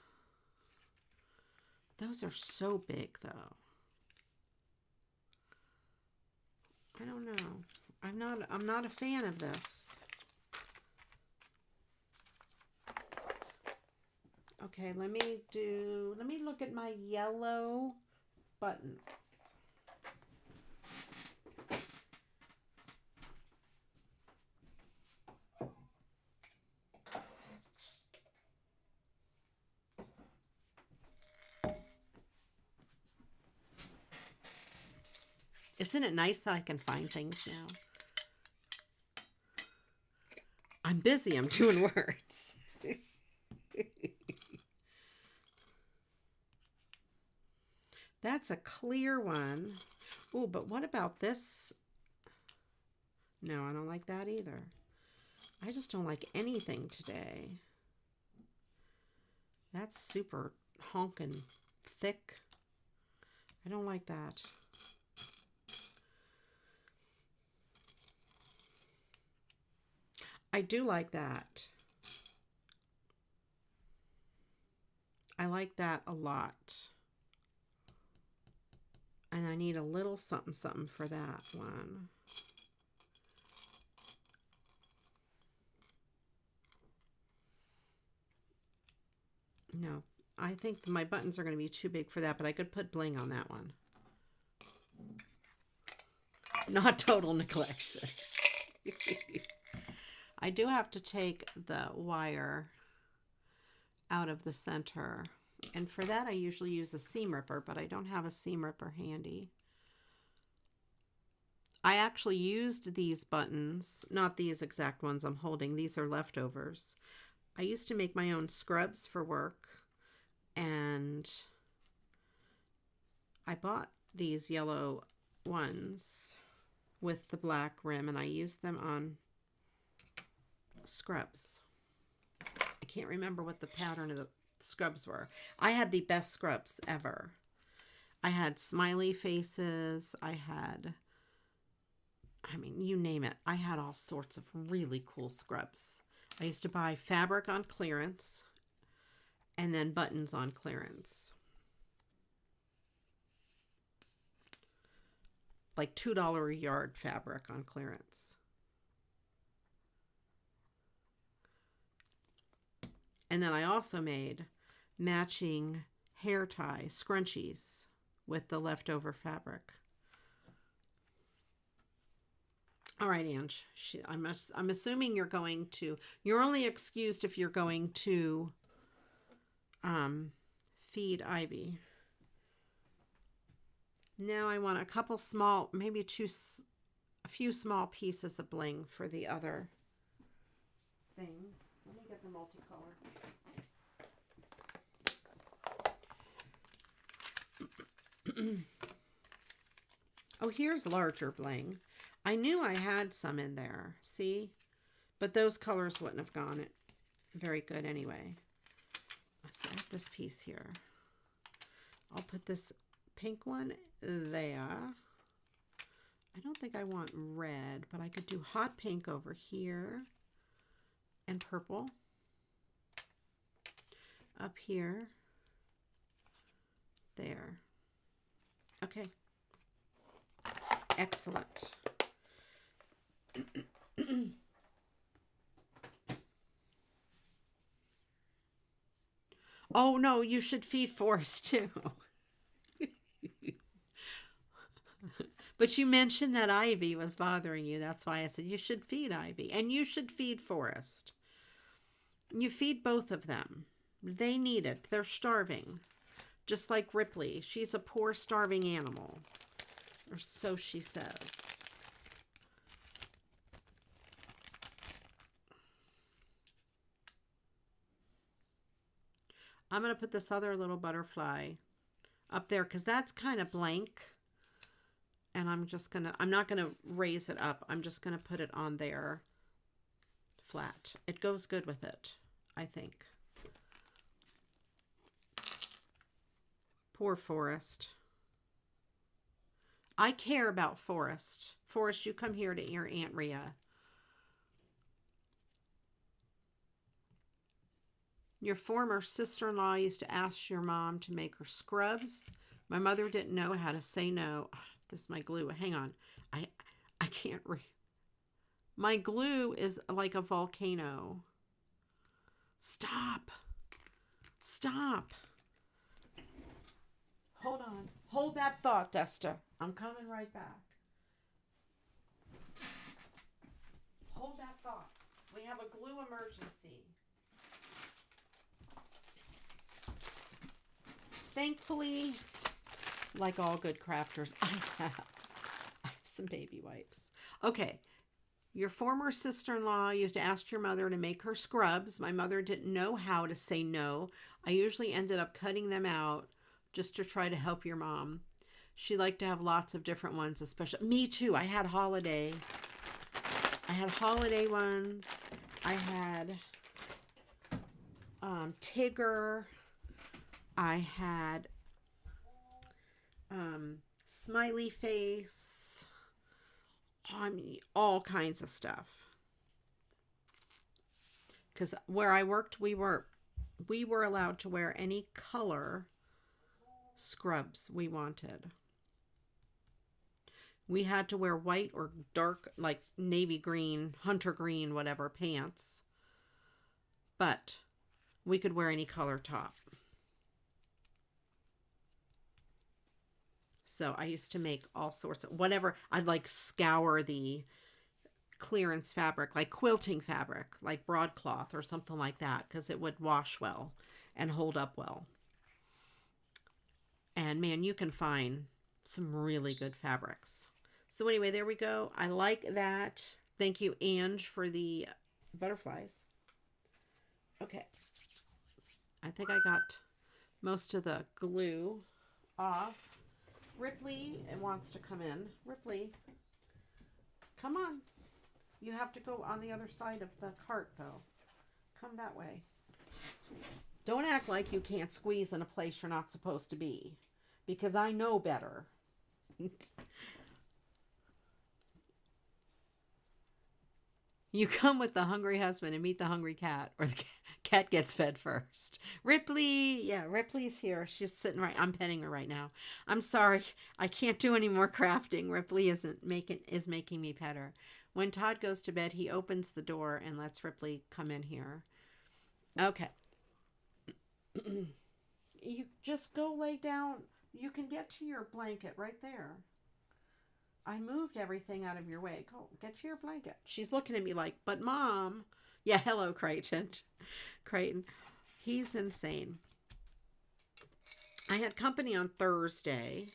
Those are so big, though. I don't know. I'm not a fan of this. Okay, let me look at my yellow buttons. Isn't it nice that I can find things now? I'm busy. I'm doing words. That's a clear one. Oh, but what about this? No, I don't like that either. I just don't like anything today. That's super honkin' thick. I don't like that. I do like that. I like that a lot. And I need a little something something for that one. No, I think my buttons are going to be too big for that, but I could put bling on that one. Not total neglection. I do have to take the wire out of the center. And for that, I usually use a seam ripper, but I don't have a seam ripper handy. I actually used these buttons, not these exact ones I'm holding. These are leftovers. I used to make my own scrubs for work, and I bought these yellow ones with the black rim, and I used them on scrubs. I can't remember what the pattern of the scrubs were. I had the best scrubs ever. I had smiley faces. I mean, you name it. I had all sorts of really cool scrubs. I used to buy fabric on clearance and then buttons on clearance. Like $2 a yard fabric on clearance. And then I also made matching hair tie scrunchies with the leftover fabric. All right, Ange. I'm assuming you're only excused if you're going to feed Ivy. Now I want a couple small, maybe a few small pieces of bling for the other things. Let me get the multicolor. Oh, here's larger bling. I knew I had some in there. See? But those colors wouldn't have gone it very good anyway. Let's add this piece here. I'll put this pink one there. I don't think I want red, but I could do hot pink over here and purple up here, there. Okay. Excellent. Oh no, you should feed Forrest too. But you mentioned that Ivy was bothering you. That's why I said you should feed Ivy. And you should feed Forrest. You feed both of them. They need it. They're starving. Just like Ripley. She's a poor, starving animal. Or so she says. I'm going to put this other little butterfly up there because that's kind of blank. And I'm not going to raise it up. I'm just going to put it on there flat. It goes good with it, I think. Poor Forrest. I care about Forrest. Forrest, you come here to your Aunt Rhea. Your former sister-in-law used to ask your mom to make her scrubs. My mother didn't know how to say no. This is my glue. Hang on. I can't read. My glue is like a volcano. Stop. Stop. Hold on. Hold that thought, Desta. I'm coming right back. Hold that thought. We have a glue emergency. Thankfully, like all good crafters, I have some baby wipes. Okay. Your former sister-in-law used to ask your mother to make her scrubs. My mother didn't know how to say no. I usually ended up cutting them out just to try to help your mom. She liked to have lots of different ones, especially. Me too. I had holiday. I had holiday ones. I had Tigger. I had smiley face. I mean, all kinds of stuff. Because where I worked, we were allowed to wear any color scrubs we wanted. We had to wear white or dark, like navy green, hunter green, whatever, pants. But we could wear any color top. So I used to make all sorts of whatever. I'd like scour the clearance fabric, like quilting fabric, like broadcloth or something like that, because it would wash well and hold up well. And man, you can find some really good fabrics. So anyway, there we go. I like that. Thank you, Ange, for the butterflies. Okay. I think I got most of the glue off. Ripley wants to come in. Ripley, come on. You have to go on the other side of the cart, though. Come that way. Don't act like you can't squeeze in a place you're not supposed to be, because I know better. You come with the hungry husband and meet the hungry cat, or the cat gets fed first. Ripley, yeah, Ripley's here. She's sitting right. I'm petting her right now. I'm sorry, I can't do any more crafting. Ripley is making me pet her. When Todd goes to bed, he opens the door and lets Ripley come in here. Okay. You just go lay down. You can get to your blanket right there. I moved everything out of your way. Go, get to your blanket. She's looking at me like, but Mom. Yeah, hello, Creighton. Creighton. He's insane. I had company on Thursday.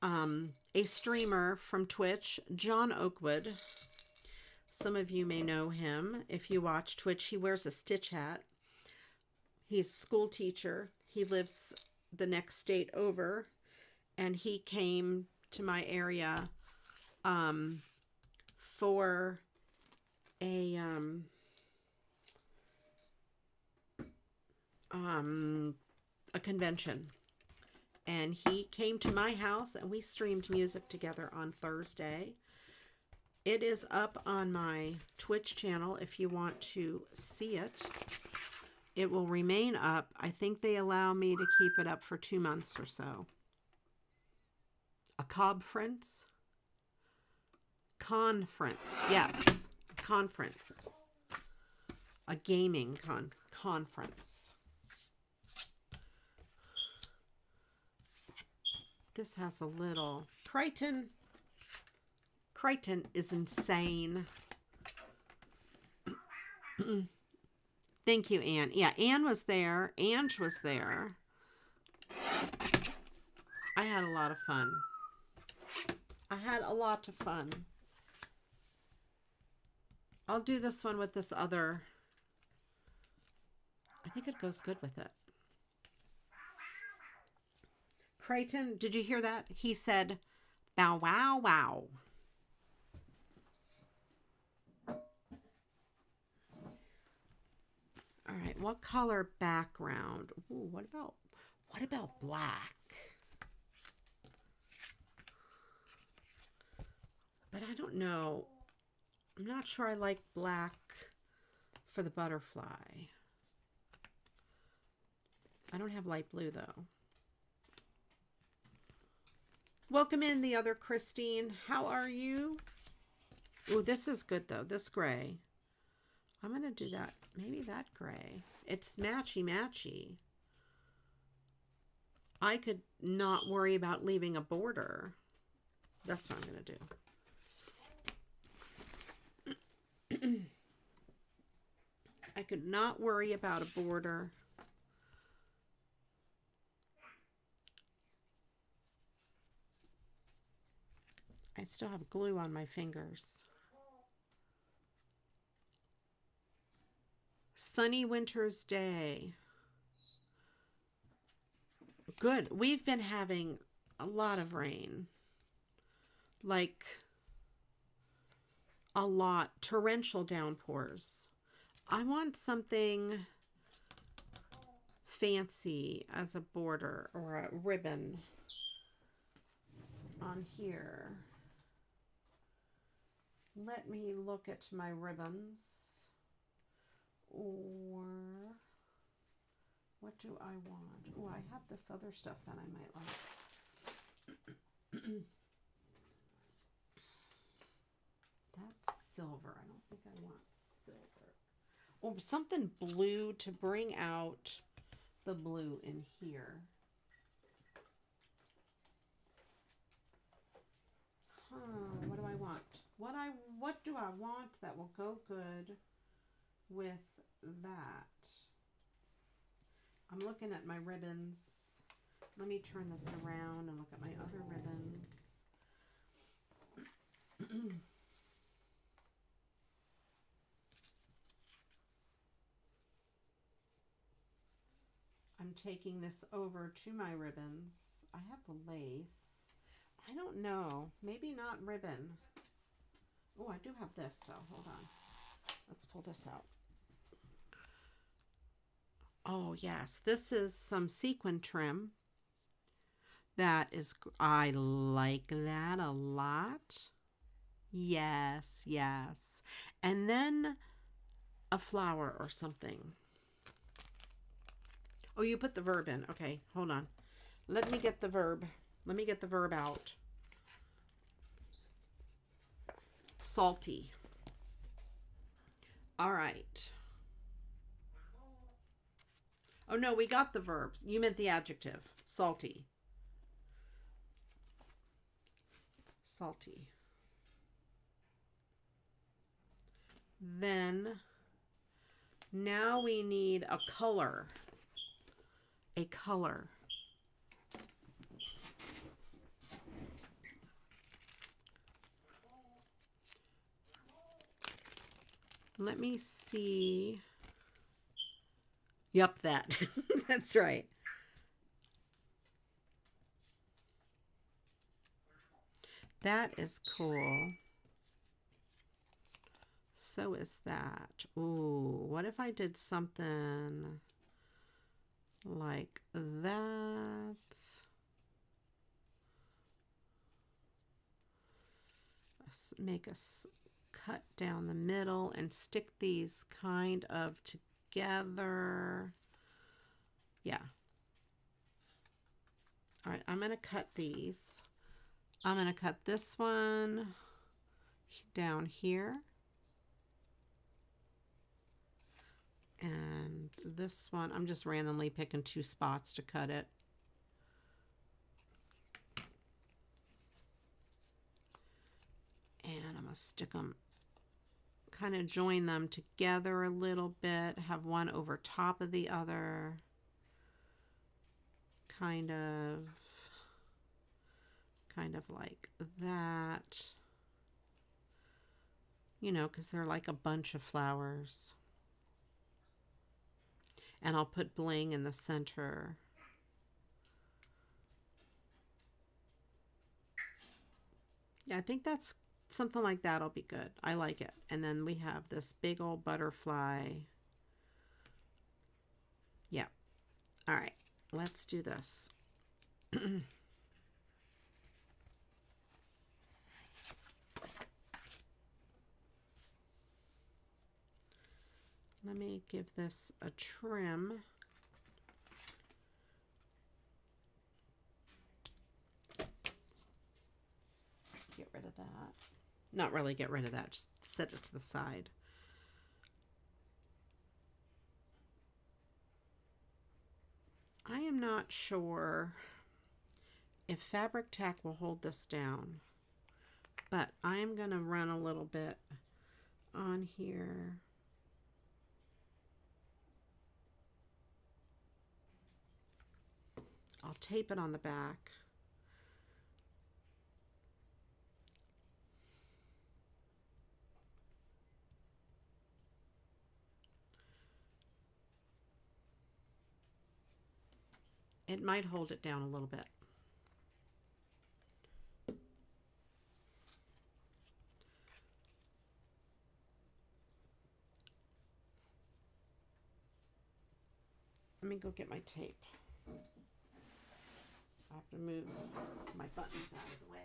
A streamer from Twitch, John Oakwood. Some of you may know him. If you watch Twitch, he wears a Stitch hat. He's a school teacher. He lives the next state over. and he came to my area for a convention. And he came to my house and we streamed music together on Thursday. It is up on my Twitch channel if you want to see it. It will remain up. I think they allow me to keep it up for 2 months or so. A conference? Conference, yes. Conference. A gaming conference. This has a little... Crichton is insane. Thank you, Anne. Yeah, Anne was there. Ange was there. I had a lot of fun. I had a lot of fun. I'll do this one with this other. I think it goes good with it. Crichton, did you hear that? He said, bow, wow, wow. All right, what color background? Ooh, what about black? But I don't know. I'm not sure I like black for the butterfly. I don't have light blue though. Welcome in the other Christine. How are you? Oh, this is good though. This gray. I'm going to do that. Maybe that gray. It's matchy-matchy. I could not worry about leaving a border. That's what I'm going to do. I could not worry about a border. I still have glue on my fingers. Sunny winter's day. Good. We've been having a lot of rain. Like a lot. Torrential downpours. I want something fancy as a border or a ribbon on here. Let me look at my ribbons. Or what do I want? Oh, I have this other stuff that I might like. That's silver. I don't think I want silver. Or something blue to bring out the blue in here. What do I want? What do I want that will go good with that? I'm looking at my ribbons. Let me turn this around and look at my other ribbons. I'm taking this over to my ribbons. I have the lace. I don't know. Maybe not ribbon. Oh, I do have this though. Hold on. Let's pull this out. Oh, yes. This is some sequin trim. That is, I like that a lot. Yes, yes. And then a flower or something. Oh, you put the verb in. Okay, hold on. Let me get the verb. Let me get the verb out. Salty. All right. Oh, no, we got the verbs. You meant the adjective. Salty. Salty. Then, now we need a color. A color. Let me see. Yup, that. That's right. That is cool. So is that. Ooh, what if I did something like that? Make a cut down the middle and stick these kind of together. Yeah. All right, I'm going to cut these. I'm going to cut this one down here. And this one, I'm just randomly picking 2 spots to cut it. And I'm going to stick them, kind of join them together a little bit, have one over top of the other. Kind of like that. You know, because they're like a bunch of flowers. And I'll put bling in the center. Yeah, I think that's something like that'll be good. I like it. And then we have this big old butterfly. Yeah. All right, let's do this. Let me give this a trim. Get rid of that. Not really get rid of that, just set it to the side. I am not sure if fabric tack will hold this down, but I'm going to run a little bit on here. I'll tape it on the back. It might hold it down a little bit. Let me go get my tape. I have to move my buttons out of the way.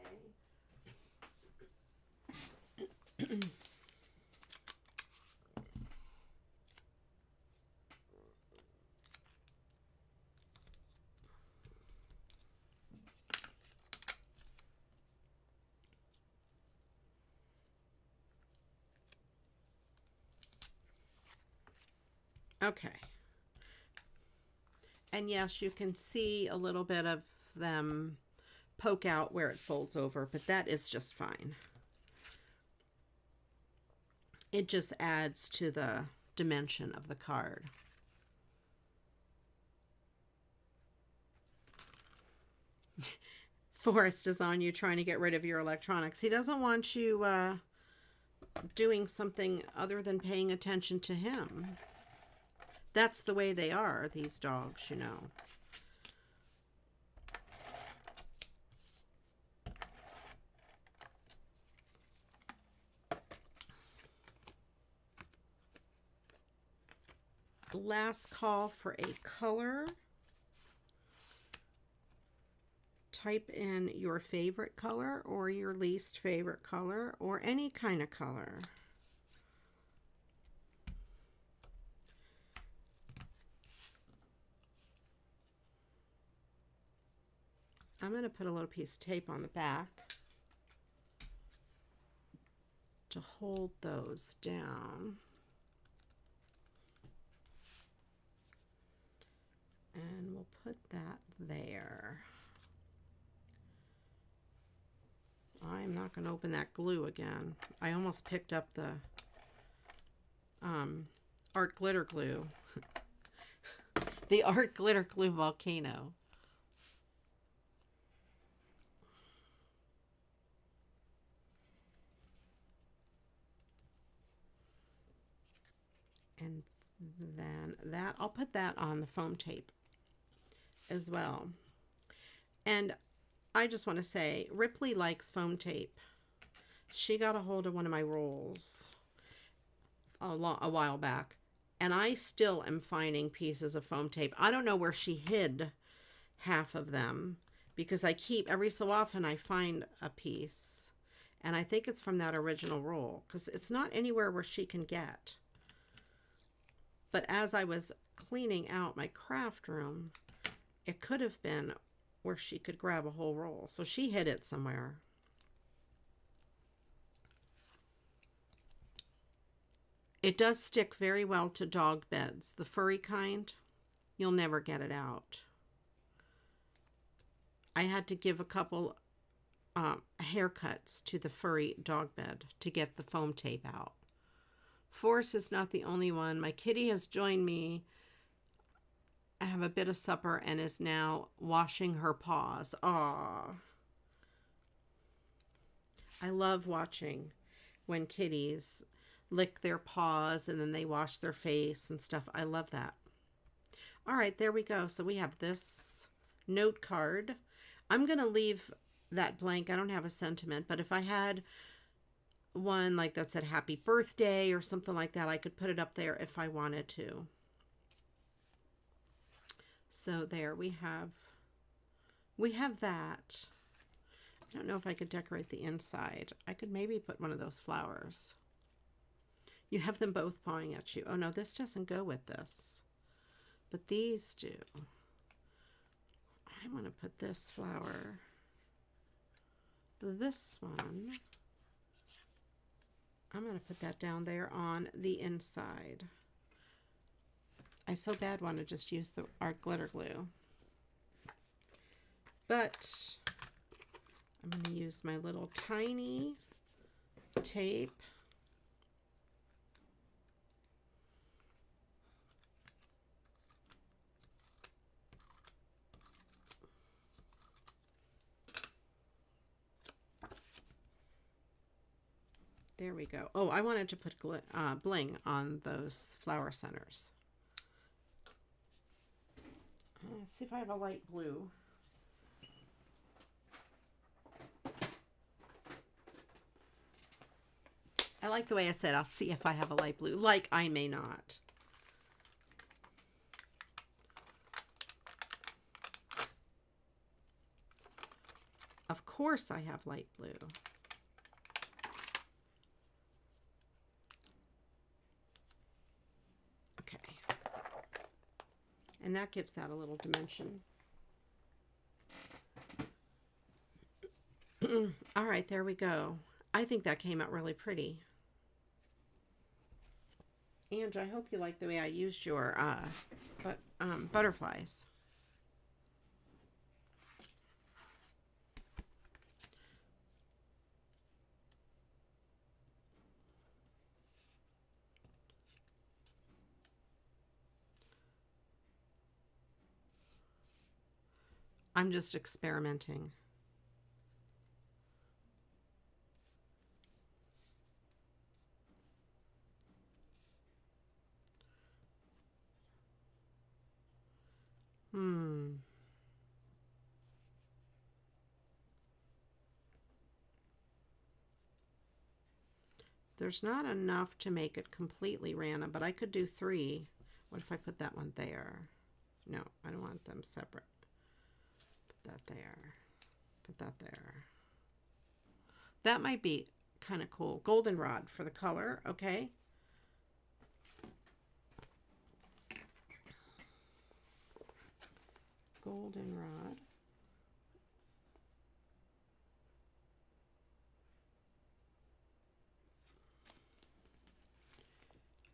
Okay. And yes, you can see a little bit of them poke out where it folds over, but that is just fine. It just adds to the dimension of the card. Forrest is on you trying to get rid of your electronics. He doesn't want you doing something other than paying attention to him. That's the way they are, these dogs, you know. Last call for a color. Type in your favorite color or your least favorite color or any kind of color. I'm going to put a little piece of tape on the back to hold those down. And we'll put that there. I'm not going to open that glue again. I almost picked up the art glitter glue. The art glitter glue volcano. And then that, I'll put that on the foam tape as well. And I just want to say, Ripley likes foam tape. She got a hold of one of my rolls a while back, and I still am finding pieces of foam tape. I don't know where she hid half of them, because I keep, every so often I find a piece, and I think it's from that original roll, because it's not anywhere where she can get. But as I was cleaning out my craft room, it could have been where she could grab a whole roll. So she hid it somewhere. It does stick very well to dog beds. The furry kind, you'll never get it out. I had to give a couple haircuts to the furry dog bed to get the foam tape out. Force is not the only one. My kitty has joined me. I have a bit of supper and is now washing her paws. Aww. I love watching when kitties lick their paws and then they wash their face and stuff. I love that. All right, there we go. So we have this note card. I'm going to leave that blank. I don't have a sentiment, but if I had one like that said happy birthday or something like that, I could put it up there if I wanted to. So there we have that. I don't know if I could decorate the inside. I could maybe put one of those flowers. You have them both pawing at you. Oh no, this doesn't go with this, but these do. I want to put this flower, this one, I'm going to put that down there on the inside. I so bad want to just use the art glitter glue, but I'm going to use my little tiny tape. There we go. Oh, I wanted to put bling on those flower centers. Let's see if I have a light blue. I like the way I said, I'll see if I have a light blue. Like I may not. Of course I have light blue. Okay. And that gives that a little dimension. All right, there we go. I think that came out really pretty. And I hope you like the way I used your butterflies. I'm just experimenting. There's not enough to make it completely random, but I could do 3. What if I put that one there? No, I don't want them separate. Put that there. Put that there. That might be kind of cool. Goldenrod for the color, okay? Goldenrod.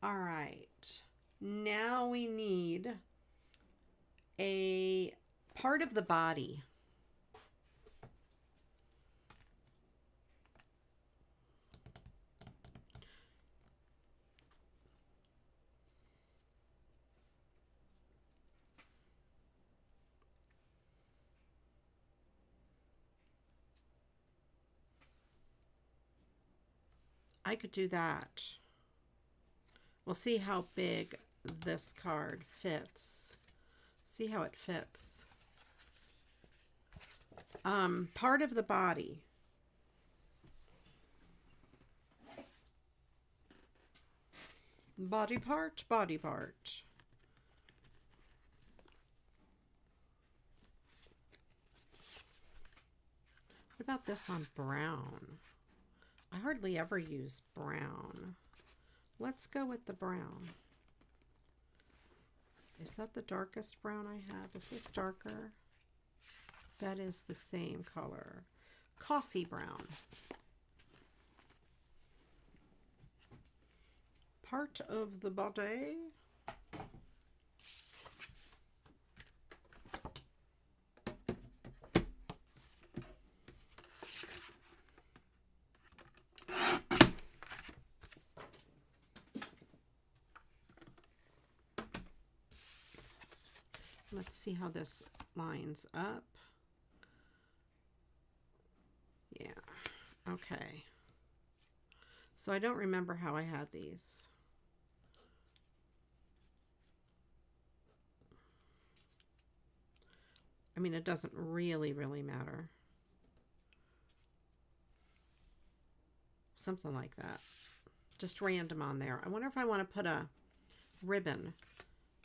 All right. Now we need a part of the body. I could do that. We'll see how big this card fits. See how it fits. Part of the body. Body part, body part. What about this on brown? I hardly ever use brown. Let's go with the brown. Is that the darkest brown I have? Is this darker? That is the same color. Coffee brown. Part of the body. Let's see how this lines up. Yeah, okay. So I don't remember how I had these. I mean, it doesn't really matter. Something like that. Just random on there. I wonder if I want to put a ribbon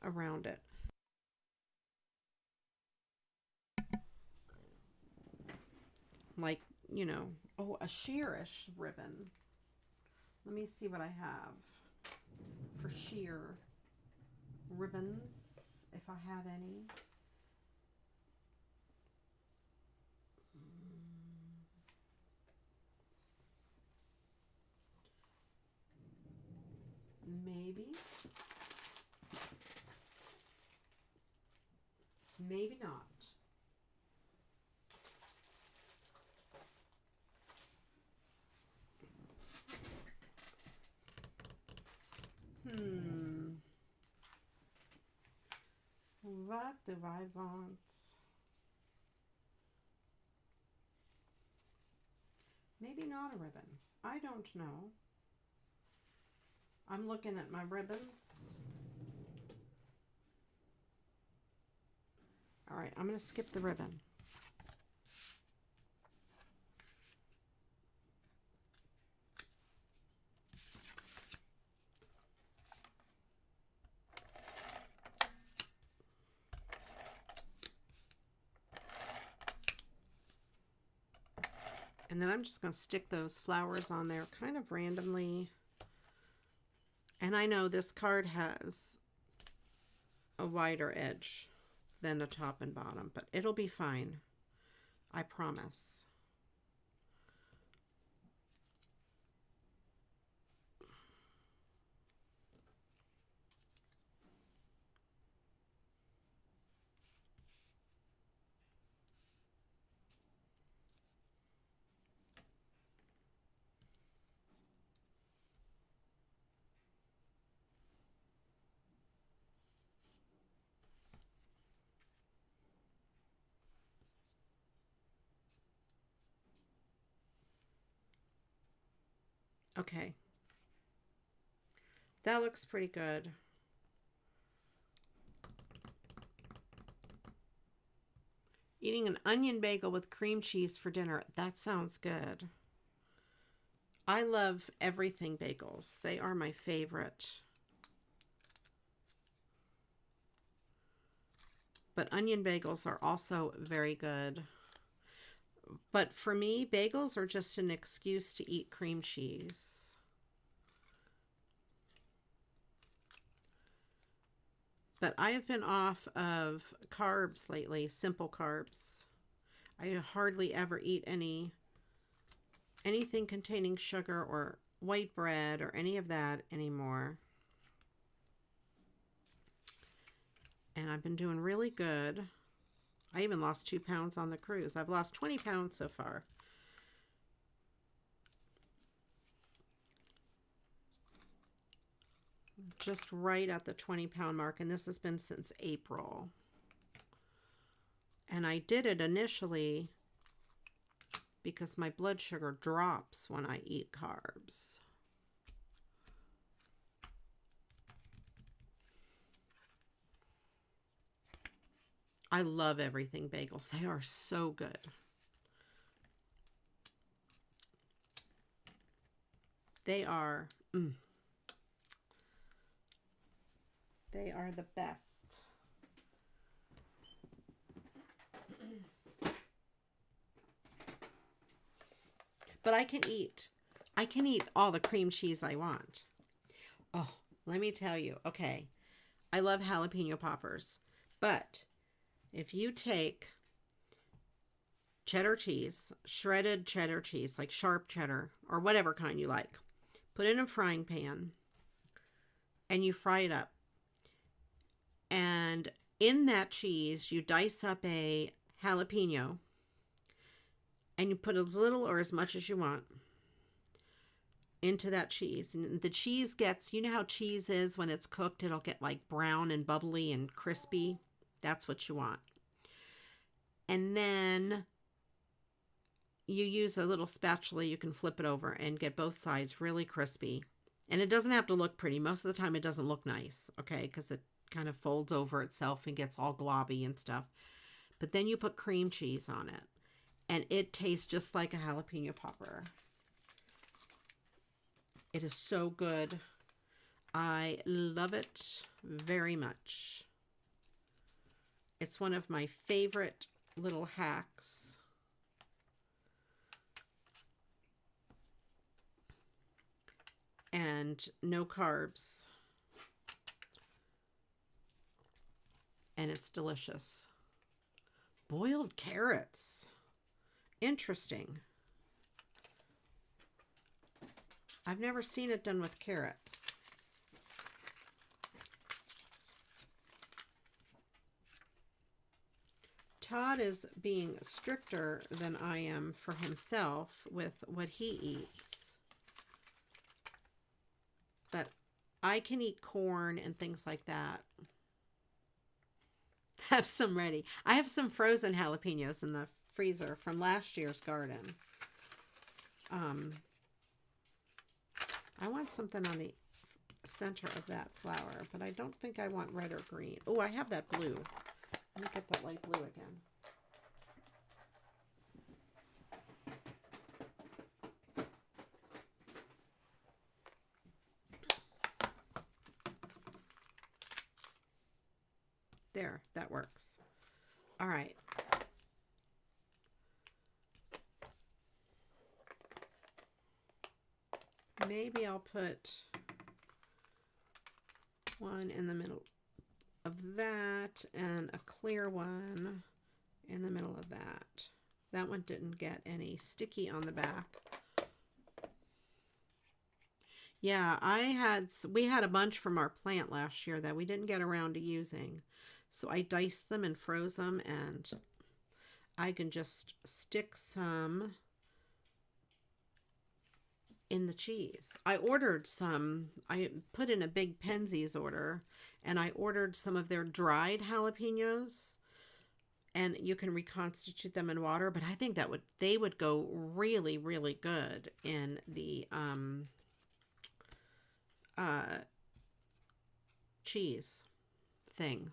around it. Like, you know, oh, a sheerish ribbon. Let me see what I have for sheer ribbons, if I have any. Maybe. Maybe not. What do I want? Maybe not a ribbon. I don't know. I'm looking at my ribbons. All right, I'm going to skip the ribbon. And then I'm just going to stick those flowers on there kind of randomly. And I know this card has a wider edge than the top and bottom, but it'll be fine. I promise. Okay. That looks pretty good. Eating an onion bagel with cream cheese for dinner. That sounds good. I love everything bagels. They are my favorite. But onion bagels are also very good. But for me, bagels are just an excuse to eat cream cheese. But I have been off of carbs lately, simple carbs. I hardly ever eat anything containing sugar or white bread or any of that anymore. And I've been doing really good. I even lost 2 pounds on the cruise. I've lost 20 pounds so far. Just right at the 20-pound mark, and this has been since April. And I did it initially because my blood sugar drops when I eat carbs. I love everything bagels. They are so good. They are, they are the best. But I can eat all the cream cheese I want. Oh, let me tell you. Okay, I love jalapeno poppers. But if you take cheddar cheese, shredded cheddar cheese, like sharp cheddar, or whatever kind you like, put it in a frying pan, and you fry it up. And in that cheese, you dice up a jalapeno, and you put as little or as much as you want into that cheese. And the cheese gets, you know how cheese is when it's cooked, it'll get like brown and bubbly and crispy. That's what you want. And then you use a little spatula, you can flip it over and get both sides really crispy. And it doesn't have to look pretty. Most of the time it doesn't look nice, okay? Because it kind of folds over itself and gets all globby and stuff. But then you put cream cheese on it. And it tastes just like a jalapeno popper. It is so good. I love it very much. It's one of my favorite little hacks. And no carbs. And it's delicious. Boiled carrots. Interesting. I've never seen it done with carrots. Todd is being stricter than I am for himself with what he eats. But I can eat corn and things like that. Have some ready. I have some frozen jalapenos in the freezer from last year's garden. I want something on the center of that flower, but I don't think I want red or green. Oh, I have that blue. Let me get that light blue again. There, that works. All right. Maybe I'll put one in the middle of that and a clear one in the middle of that. That one didn't get any sticky on the back. Yeah, we had a bunch from our plant last year that we didn't get around to using. So I diced them and froze them, and I can just stick some in the cheese. I ordered some. I put in a big Penzies order, and I ordered some of their dried jalapenos, and you can reconstitute them in water, but I think they would go really, really good in the cheese thing.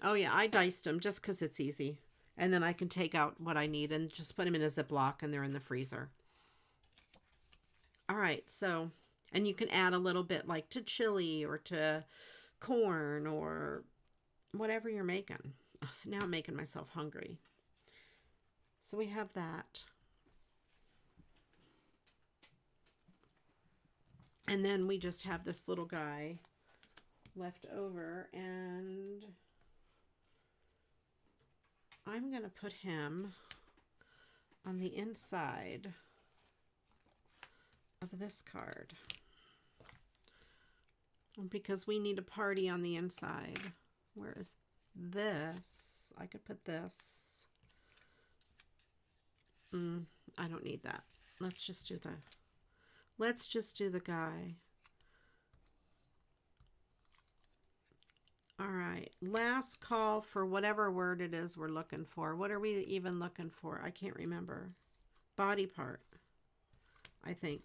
Oh yeah, I diced them just because it's easy. And then I can take out what I need and just put them in a Ziploc, and they're in the freezer. All right, so, and you can add a little bit like to chili or to corn or whatever you're making. Oh, so now I'm making myself hungry. So we have that. And then we just have this little guy left over, and I'm going to put him on the inside of this card because we need a party on the inside. Where is this? I could put this. I don't need that. Let's just do the guy. All right, last call for whatever word it is we're looking for. What are we even looking for? I can't remember. Body part, I think.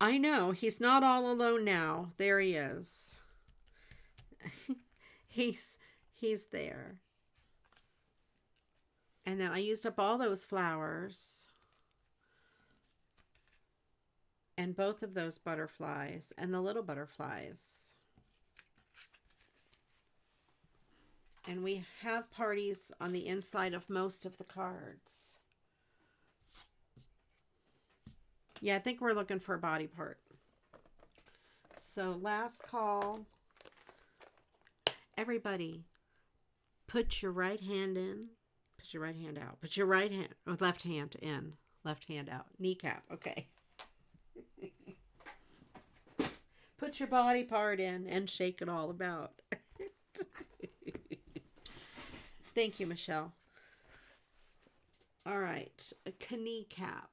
I know, he's not all alone now. There he is. he's there. And then I used up all those flowers and both of those butterflies and the little butterflies. And we have parties on the inside of most of the cards. Yeah, I think we're looking for a body part. So last call. Everybody, put your right hand in. Put your right hand out. Put your right hand, or left hand in. Left hand out. Kneecap. Okay. Put your body part in and shake it all about. Thank you, Michelle. All right. A kneecap.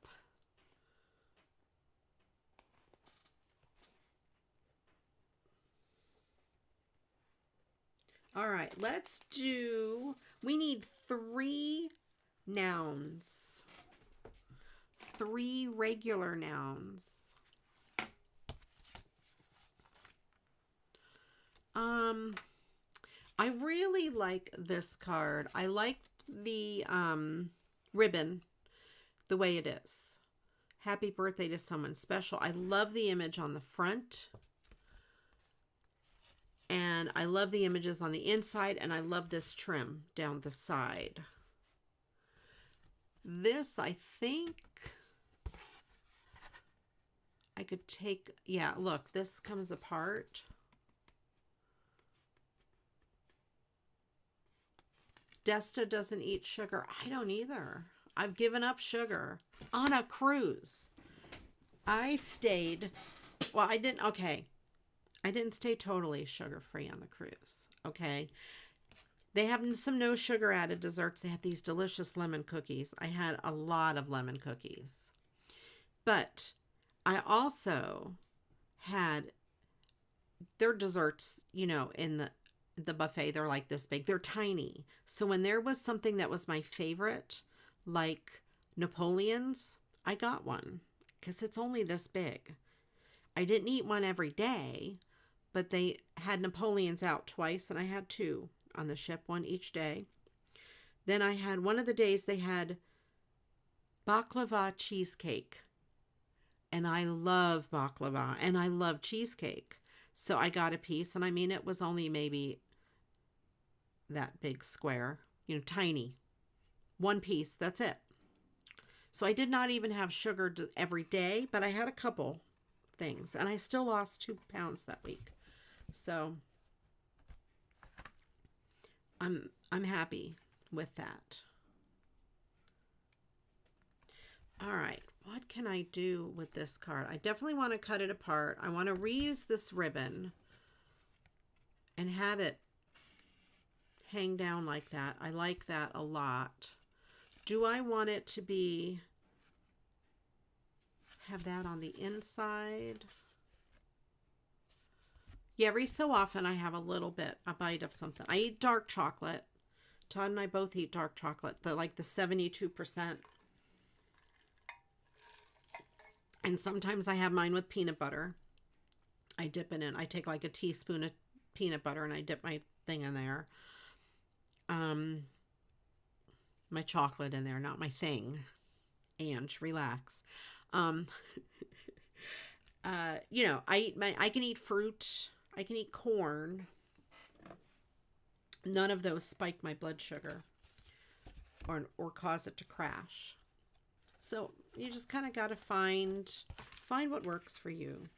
All right, let's do, we need 3 nouns. 3 regular nouns. I really like this card. I like the ribbon, the way it is. Happy birthday to someone special. I love the image on the front. And I love the images on the inside, and I love this trim down the side. This, I think, I could take, yeah, look, this comes apart. Desta doesn't eat sugar. I don't either. I've given up sugar on a cruise. I stayed, well, I didn't, okay. I didn't stay totally sugar-free on the cruise, okay? They have some no sugar added desserts. They have these delicious lemon cookies. I had a lot of lemon cookies. But I also had their desserts, you know, in the buffet. They're like this big. They're tiny. So when there was something that was my favorite, like Napoleon's, I got one because it's only this big. I didn't eat one every day, but they had Napoleon's out twice, and I had 2 on the ship, 1 each day. Then I had one of the days they had baklava cheesecake, and I love baklava, and I love cheesecake. So I got a piece, and I mean, it was only maybe that big square, you know, tiny. 1 piece, that's it. So I did not even have sugar every day, but I had a couple things, and I still lost 2 pounds that week. So I'm happy with that. All right, what can I do with this card? I definitely want to cut it apart. I want to reuse this ribbon and have it hang down like that. I like that a lot. Do I want it to be, have that on the inside? Yeah, every so often I have a little bit, a bite of something. I eat dark chocolate. Todd and I both eat dark chocolate, like the 72%. And sometimes I have mine with peanut butter. I dip it in. I take like a teaspoon of peanut butter and I dip my thing in there. My chocolate in there, not my thing. And relax. You know, I can eat fruit. I can eat corn. None of those spike my blood sugar or cause it to crash. So you just kind of got to find what works for you.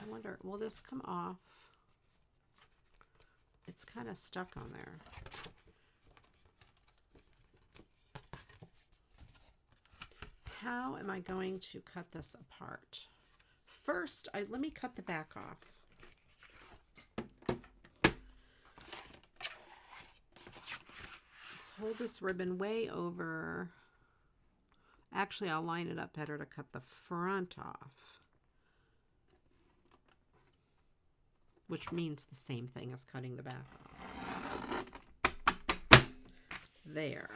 I wonder, will this come off? It's kind of stuck on there. How am I going to cut this apart? First, let me cut the back off. Let's hold this ribbon way over. Actually, I'll line it up better to cut the front off, which means the same thing as cutting the back off. There.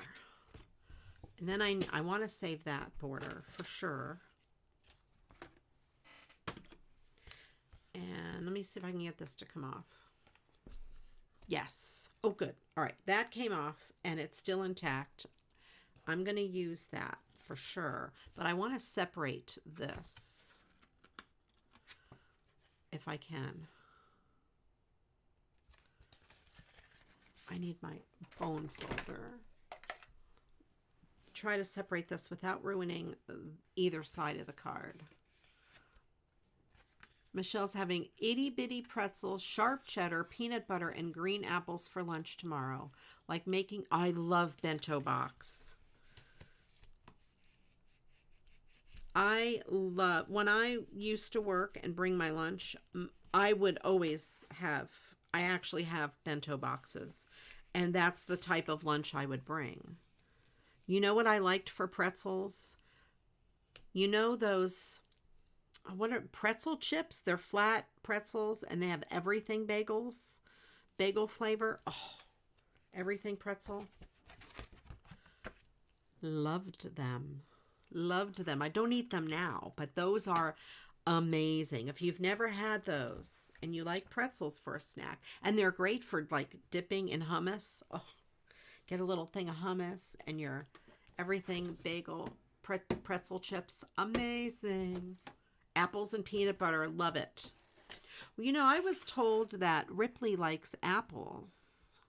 And then I want to save that border for sure. And let me see if I can get this to come off. Yes. Oh, good. All right. That came off and it's still intact. I'm going to use that for sure. But I want to separate this if I can. I need my bone folder. Try to separate this without ruining either side of the card. Michelle's having itty bitty pretzels, sharp cheddar, peanut butter, and green apples for lunch tomorrow. Like making, I love bento box. I love, when I used to work and bring my lunch, I would always have, I actually have bento boxes. And that's the type of lunch I would bring. You know what I liked for pretzels? You know those, what are pretzel chips? They're flat pretzels and they have everything bagels, bagel flavor. Oh, everything pretzel. Loved them. Loved them. I don't eat them now, but those are amazing. If you've never had those and you like pretzels for a snack, and they're great for like dipping in hummus. Oh, get a little thing of hummus and your everything bagel pretzel chips. Amazing. Apples and peanut butter. Love it. Well, you know, I was told that Ripley likes apples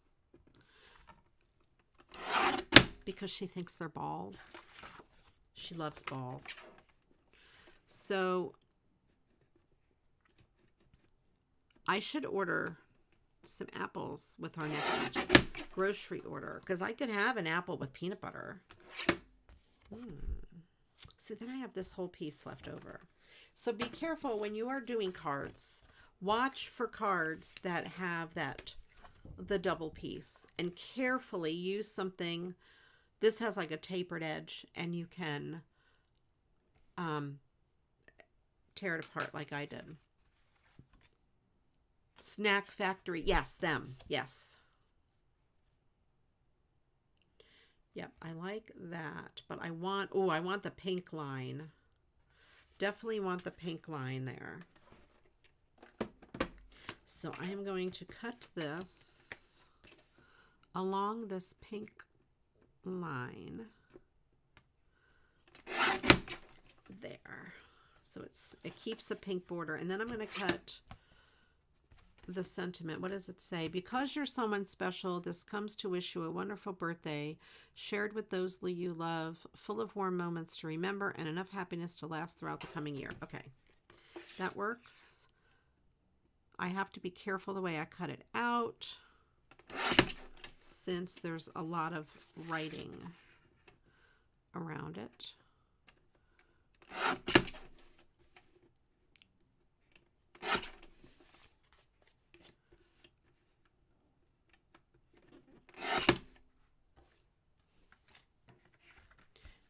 because she thinks they're balls. She loves balls. So I should order some apples with our next grocery order because I could have an apple with peanut butter. See, then I have this whole piece left over. So be careful when you are doing cards. Watch for cards that have the double piece, and carefully use something. This has like a tapered edge, and you can tear it apart like I did. Snack Factory. Yes, them. Yes. Yep, I like that. But I want the pink line. Definitely want the pink line there. So I am going to cut this along this pink line. There. So it keeps a pink border. And then I'm going to cut the sentiment. What does it say? Because you're someone special, this comes to wish you a wonderful birthday, shared with those you love, full of warm moments to remember, and enough happiness to last throughout the coming year. Okay, that works. I have to be careful the way I cut it out since there's a lot of writing around it.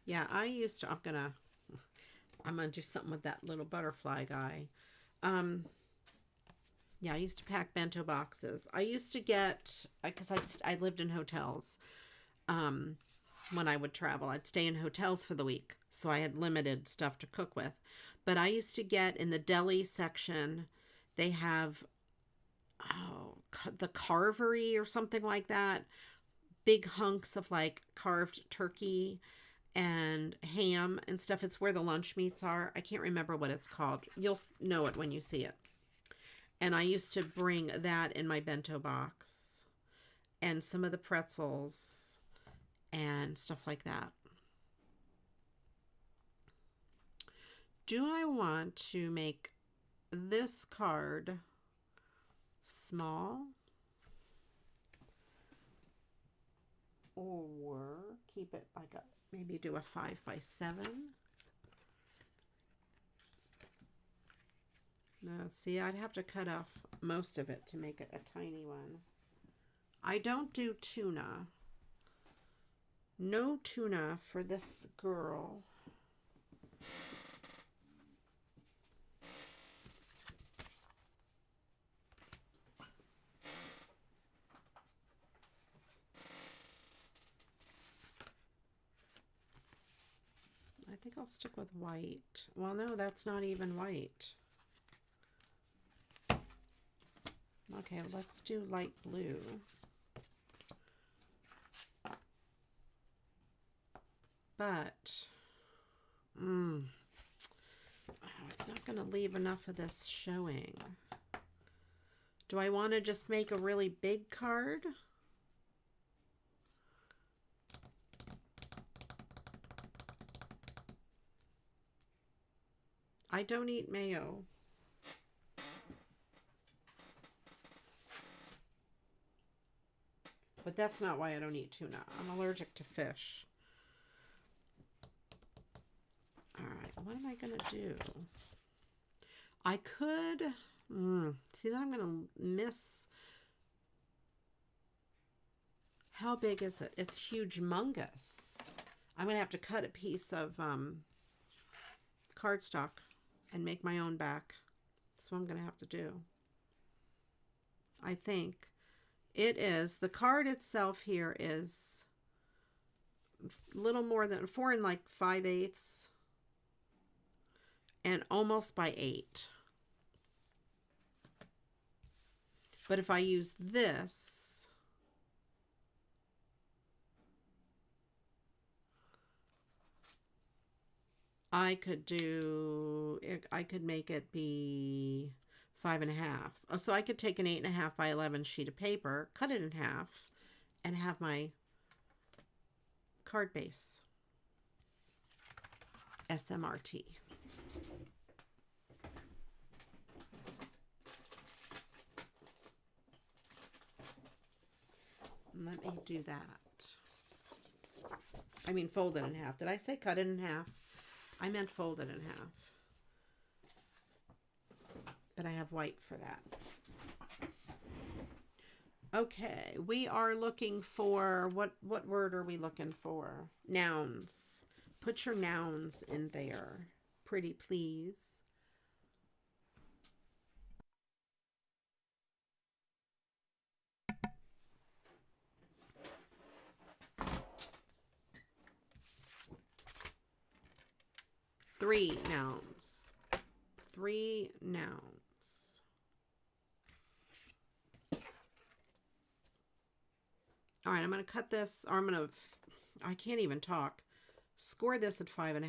Yeah, I used to, I'm gonna do something with that little butterfly guy. Yeah, I used to pack bento boxes. I used to get, because I lived in hotels. When I would travel, I'd stay in hotels for the week, so I had limited stuff to cook with. But I used to get in the deli section, they have the carvery or something like that. Big hunks of like carved turkey and ham and stuff. It's where the lunch meats are. I can't remember what it's called. You'll know it when you see it. And I used to bring that in my bento box and some of the pretzels and stuff like that. Do I want to make this card small or keep it like a, maybe do a 5x7? No, see, I'd have to cut off most of it to make it a tiny one. I don't do tuna. No tuna for this girl. I think I'll stick with white. Well, no, that's not even white. Okay, let's do light blue. But, it's not going to leave enough of this showing. Do I want to just make a really big card? I don't eat mayo. But that's not why I don't eat tuna. I'm allergic to fish. All right, what am I going to do? I could... see that I'm going to miss... How big is it? It's humongous. I'm going to have to cut a piece of cardstock and make my own back. That's what I'm going to have to do. I think it is. The card itself here is a little more than 4 5/8 and almost by 8. But if I use this, I could make it be 5.5. Oh, so I could take an 8.5 by 11 sheet of paper, cut it in half, and have my card base. SMRT. Let me do that. I mean, fold it in half. Did I say cut it in half? I meant fold it in half. But I have white for that. Okay, we are looking for, what word are we looking for? Nouns. Put your nouns in there. Pretty please. Three nouns. 3 nouns. All right, I'm going to cut this, or I can't even talk. Score this at 5.5.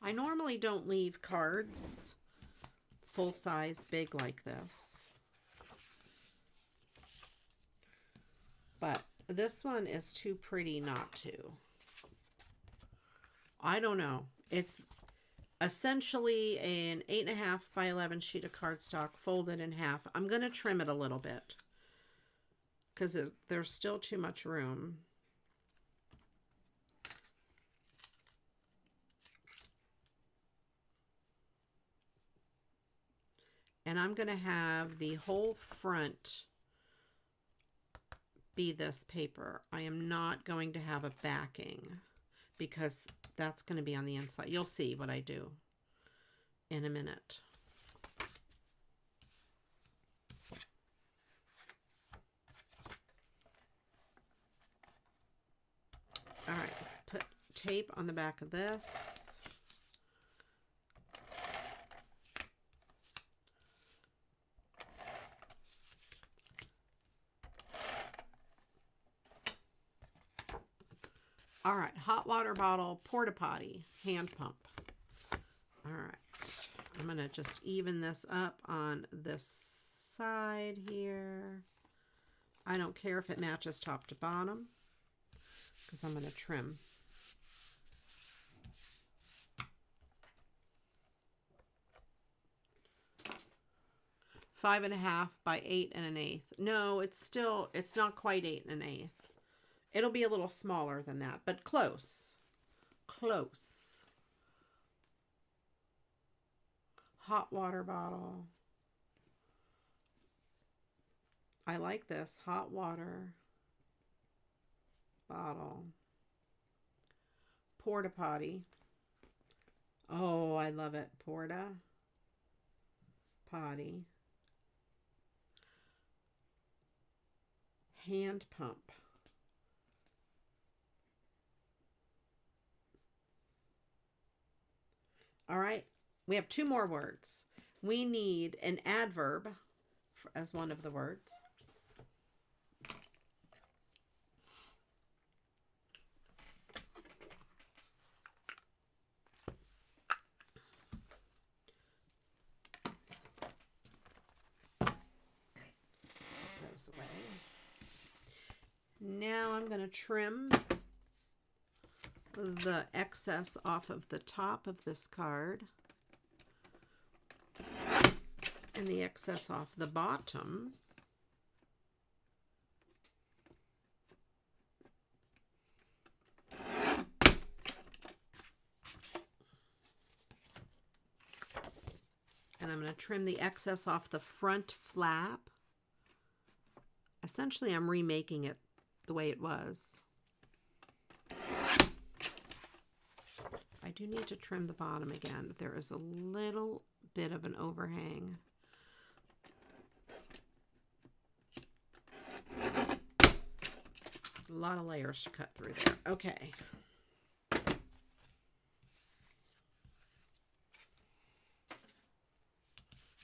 I normally don't leave cards full size big like this. But this one is too pretty not to. I don't know. It's essentially an 8.5 by 11 sheet of cardstock folded in half. I'm going to trim it a little bit because there's still too much room. And I'm going to have the whole front be this paper. I am not going to have a backing because that's going to be on the inside. You'll see what I do in a minute. All right, let's put tape on the back of this. All right, hot water bottle, porta potty, hand pump. All right, I'm going to just even this up on this side here. I don't care if it matches top to bottom because I'm going to trim. Five and a half by 8 1/8. No, it's not quite 8 1/8. It'll be a little smaller than that, but close. Close. Hot water bottle. I like this. Hot water bottle. Porta potty. Oh, I love it. Porta potty. Hand pump. All right. We have 2 more words. We need an adverb as one of the words. Goes away. Now I'm going to trim the excess off of the top of this card and the excess off the bottom. And I'm going to trim the excess off the front flap. Essentially, I'm remaking it the way it was. I do need to trim the bottom again. There is a little bit of an overhang. A lot of layers to cut through there. Okay.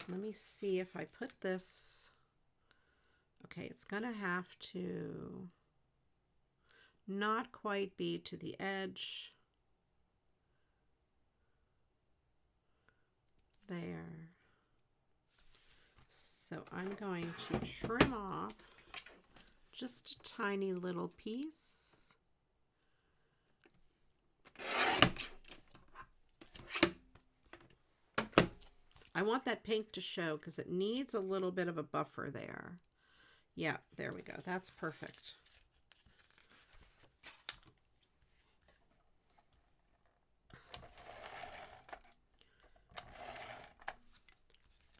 Let me see if I put this. Okay, it's going to have to not quite be to the edge. There. So I'm going to trim off just a tiny little piece. I want that pink to show because it needs a little bit of a buffer there. Yeah, there we go. That's perfect.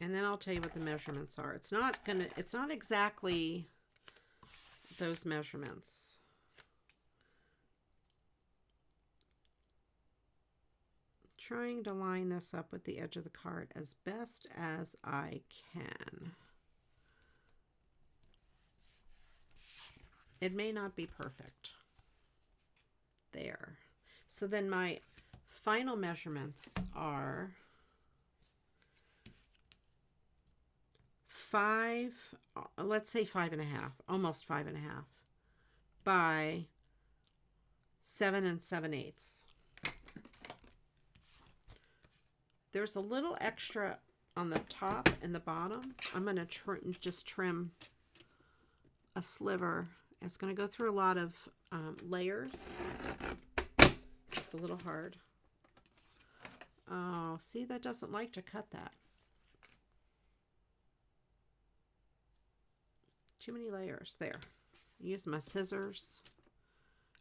And then I'll tell you what the measurements are. It's not exactly those measurements. Trying to line this up with the edge of the card as best as I can. It may not be perfect. There. So then my final measurements are 5, let's say 5.5, almost 5.5 by 7 7/8. There's a little extra on the top and the bottom. I'm going to just trim a sliver. It's going to go through a lot of layers. So it's a little hard. Oh, see, that doesn't like to cut that. Too many layers. There. Use my scissors.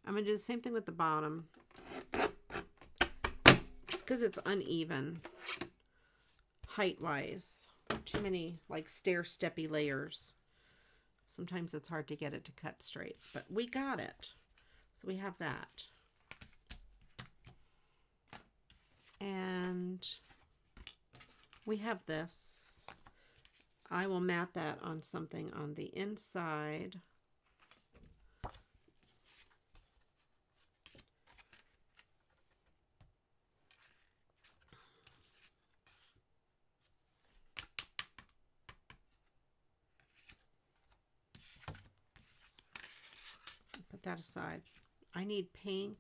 I'm going to do the same thing with the bottom. It's because it's uneven height-wise. Too many like stair-steppy layers. Sometimes it's hard to get it to cut straight, but we got it. So we have that. And we have this. I will mat that on something on the inside. Put that aside. I need pink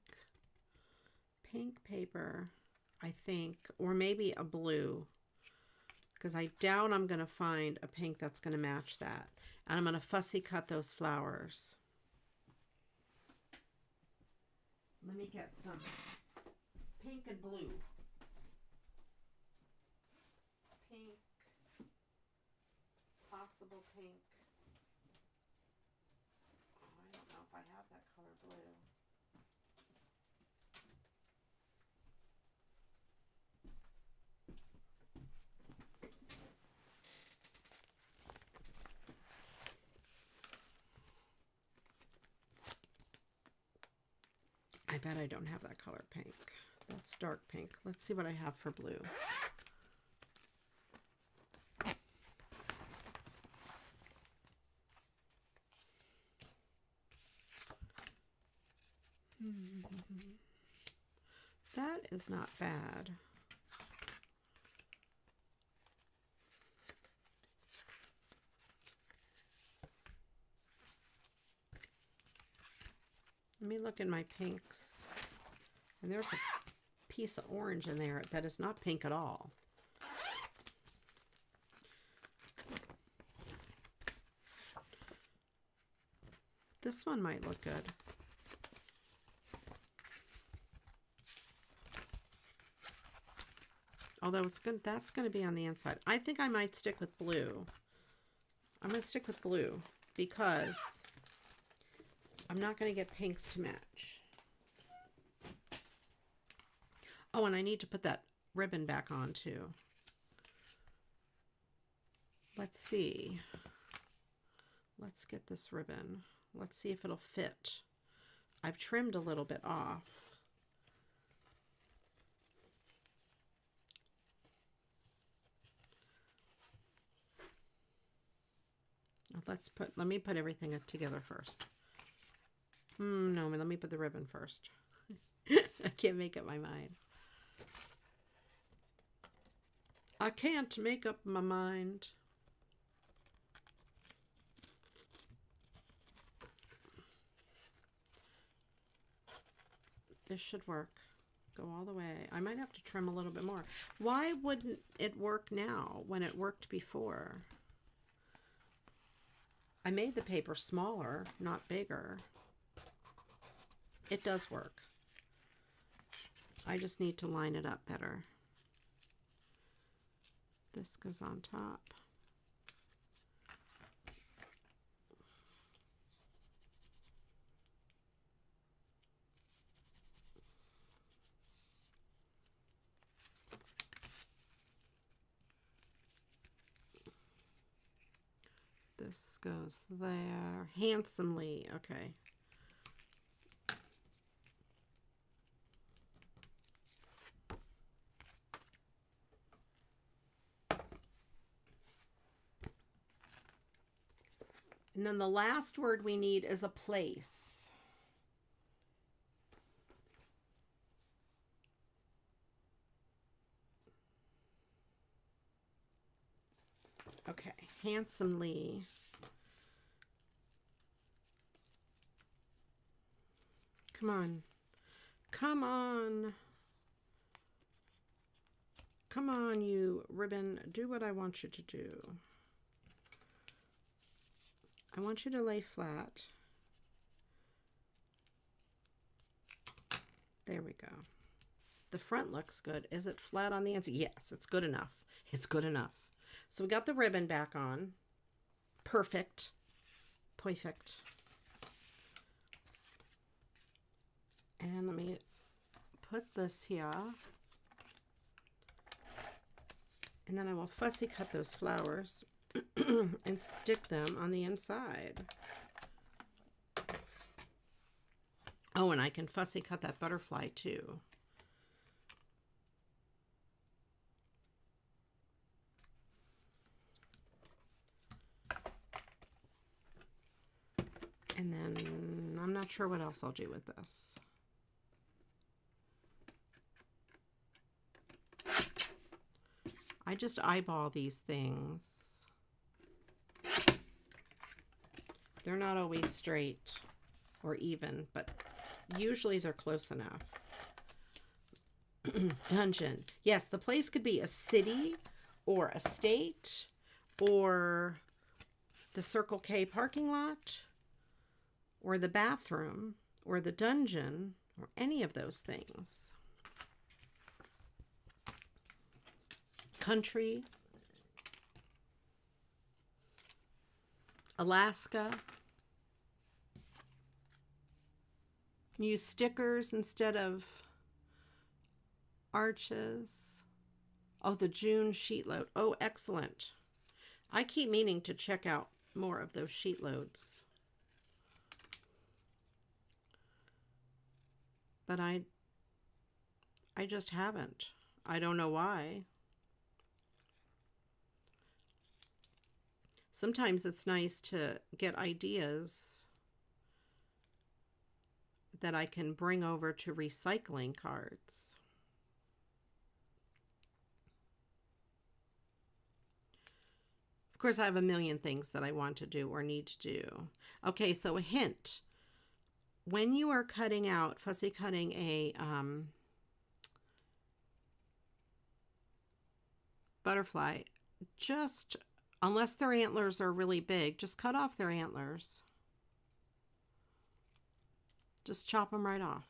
paper, I think, or maybe a blue, because I doubt I'm going to find a pink that's going to match that. And I'm going to fussy cut those flowers. Let me get some pink and blue. Pink, possible pink. Oh, I don't know if I have that color blue. I bet I don't have that color pink. That's dark pink. Let's see what I have for blue. That is not bad. Let me look in my pinks. And there's a piece of orange in there that is not pink at all. This one might look good. Although it's good, that's going to be on the inside. I think I might stick with blue. I'm going to stick with blue because I'm not going to get pinks to match. Oh, and I need to put that ribbon back on too. Let's see. Let's get this ribbon. Let's see if it'll fit. I've trimmed a little bit off. Let me put everything together first. No, let me put the ribbon first. I can't make up my mind. I can't make up my mind. This should work. Go all the way. I might have to trim a little bit more. Why wouldn't it work now when it worked before? I made the paper smaller, not bigger. It does work. I just need to line it up better. This goes on top. This goes there handsomely. Okay. And then the last word we need is a place. Okay, handsomely. Come on. Come on. Come on, you ribbon. Do what I want you to do. I want you to lay flat. There we go. The front looks good. Is it flat on the inside? Yes, it's good enough. It's good enough. So we got the ribbon back on. Perfect. Perfect. And let me put this here. And then I will fussy cut those flowers and stick them on the inside. Oh, and I can fussy cut that butterfly too. And then I'm not sure what else I'll do with this. I just eyeball these things. They're not always straight or even, but usually they're close enough. Dungeon. Yes, the place could be a city or a state or the Circle K parking lot or the bathroom or the dungeon or any of those things. Country. Alaska. Use stickers instead of arches. Oh, the June sheet load. Oh, excellent. I keep meaning to check out more of those sheet loads. But I just haven't. I don't know why. Sometimes it's nice to get ideas that I can bring over to recycling cards. Of course, I have a million things that I want to do or need to do. Okay, so a hint. when you are cutting out, fussy cutting a butterfly, just, unless their antlers are really big, just cut off their antlers. Just chop them right off.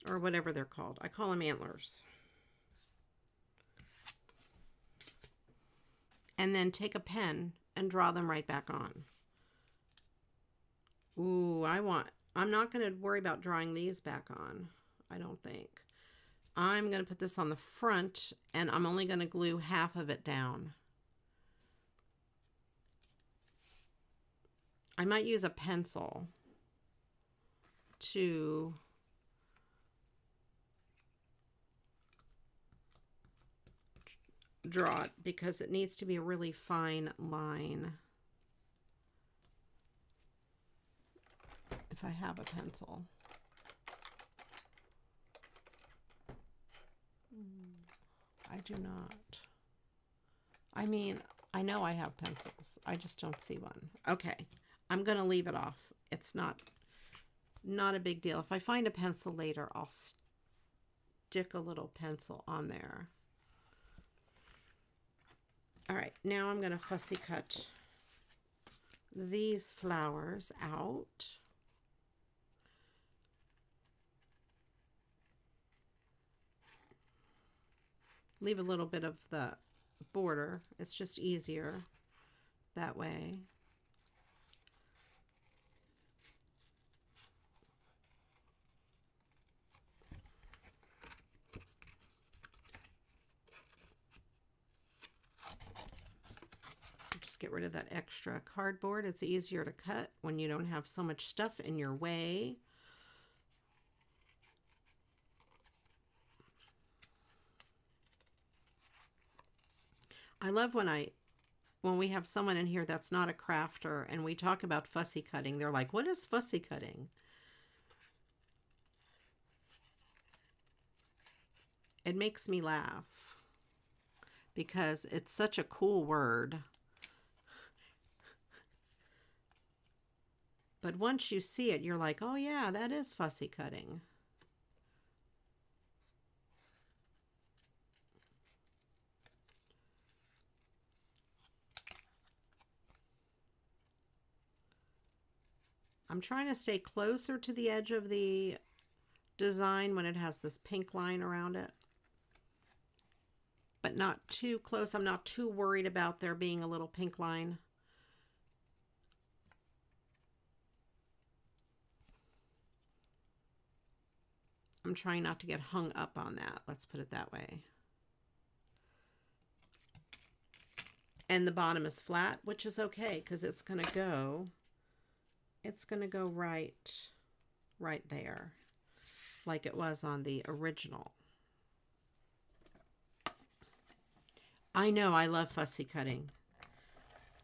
Or whatever they're called. I call them antlers. And then take a pen and draw them right back on. Ooh, I'm not going to worry about drawing these back on, I don't think. I'm going to put this on the front, and I'm only going to glue half of it down. I might use a pencil to draw it, because it needs to be a really fine line. If I have a pencil. I do not. I mean, I know I have pencils. I just don't see one. Okay, I'm going to leave it off. It's not a big deal. If I find a pencil later, I'll stick a little pencil on there. All right, now I'm going to fussy cut these flowers out. Leave a little bit of the border. It's just easier that way. Just get rid of that extra cardboard. It's easier to cut when you don't have so much stuff in your way. I love when we have someone in here that's not a crafter and we talk about fussy cutting. They're like, what is fussy cutting? It makes me laugh because it's such a cool word. But once you see it, you're like, oh yeah, that is fussy cutting. I'm trying to stay closer to the edge of the design when it has this pink line around it, but not too close. I'm not too worried about there being a little pink line. I'm trying not to get hung up on that. Let's put it that way. And the bottom is flat, which is okay because it's going to go right there like it was on the original. I know I love fussy cutting.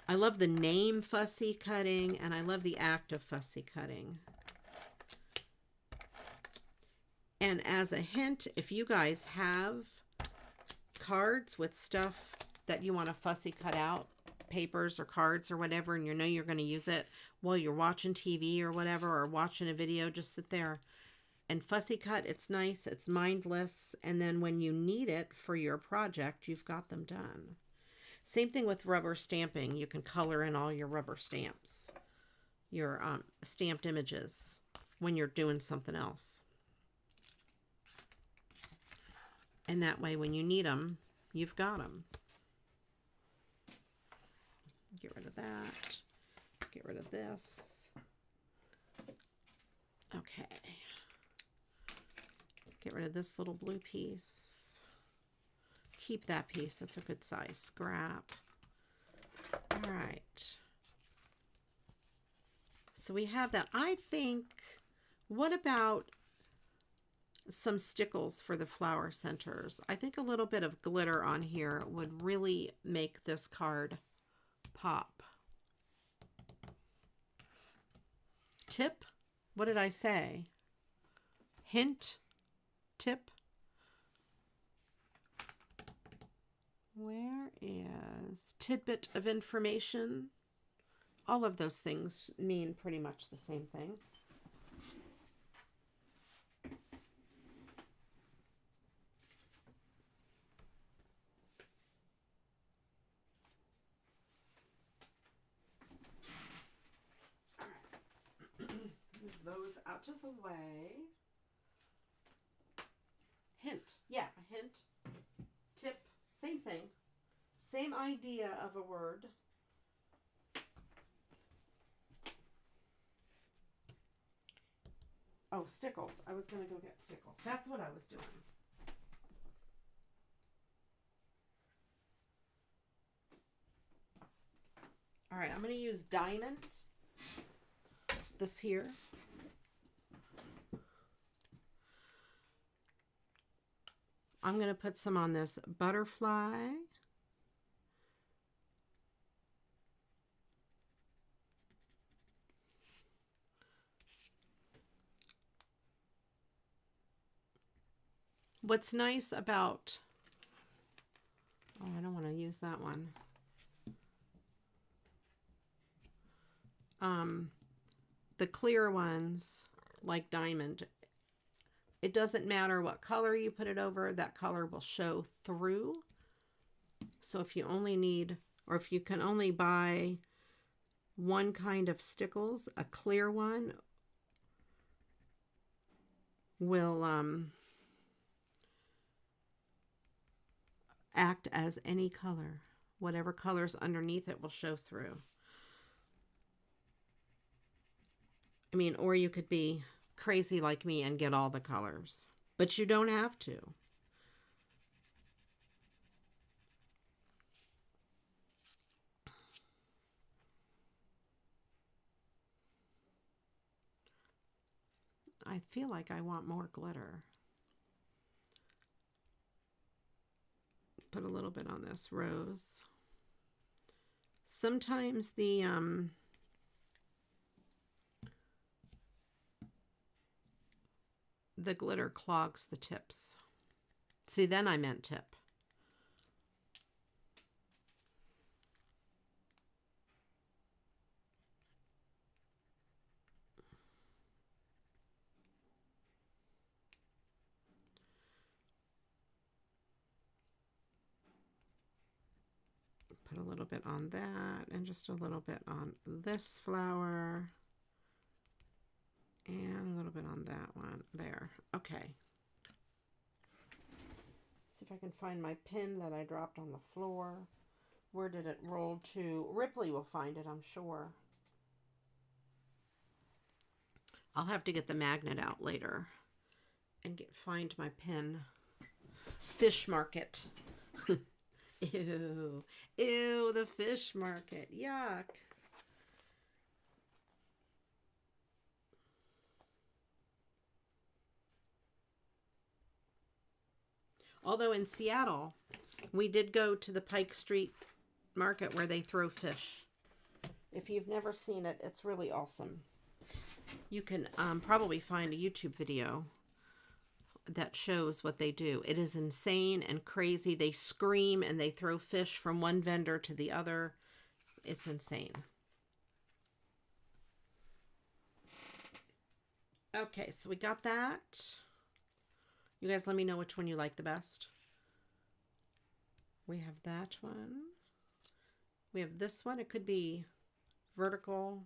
I love the name fussy cutting and I love the act of fussy cutting. And as a hint, if you guys have cards with stuff that you want to fussy cut out, papers or cards or whatever, and you know you're going to use it while you're watching TV or whatever, or watching a video, just sit there and fussy cut. It's nice, it's mindless, and then when you need it for your project, you've got them done. Same thing with rubber stamping. You can color in all your rubber stamps, your stamped images when you're doing something else. And that way, when you need them, you've got them. Get rid of that. Get rid of this. Okay. Get rid of this little blue piece. Keep that piece. That's a good size scrap. All right. So we have that. I think, what about some stickles for the flower centers? I think a little bit of glitter on here would really make this card pop. Tip? What did I say? Hint? Tip? Where is tidbit of information? All of those things mean pretty much the same thing. Move those out of the way. Hint. Yeah, a hint. Tip. Same thing. Same idea of a word. Oh, stickles. I was going to go get stickles. That's what I was doing. All right, I'm going to use diamond. This here. I'm going to put some on this butterfly. What's nice about, oh, I don't want to use that one. The clear ones, like diamond, it doesn't matter what color you put it over, that color will show through. So if you only need, or if you can only buy one kind of stickles, a clear one will act as any color. Whatever color's underneath it will show through. I mean, or you could be crazy like me and get all the colors, but you don't have to. I feel like I want more glitter. Put a little bit on this rose. Sometimes the glitter clogs the tips. See, then I meant tip. Put a little bit on that and just a little bit on this flower. And a little bit on that one there. Okay. See if I can find my pin that I dropped on the floor. Where did it roll to? Ripley will find it, I'm sure. I'll have to get the magnet out later and find my pin. Fish market. Ew. Ew, the fish market. Yuck. Although in Seattle, we did go to the Pike Street market where they throw fish. If you've never seen it, it's really awesome. You can probably find a YouTube video that shows what they do. It is insane and crazy. They scream and they throw fish from one vendor to the other. It's insane. Okay, so we got that. You guys let me know which one you like the best. We have that one. We have this one. It could be vertical.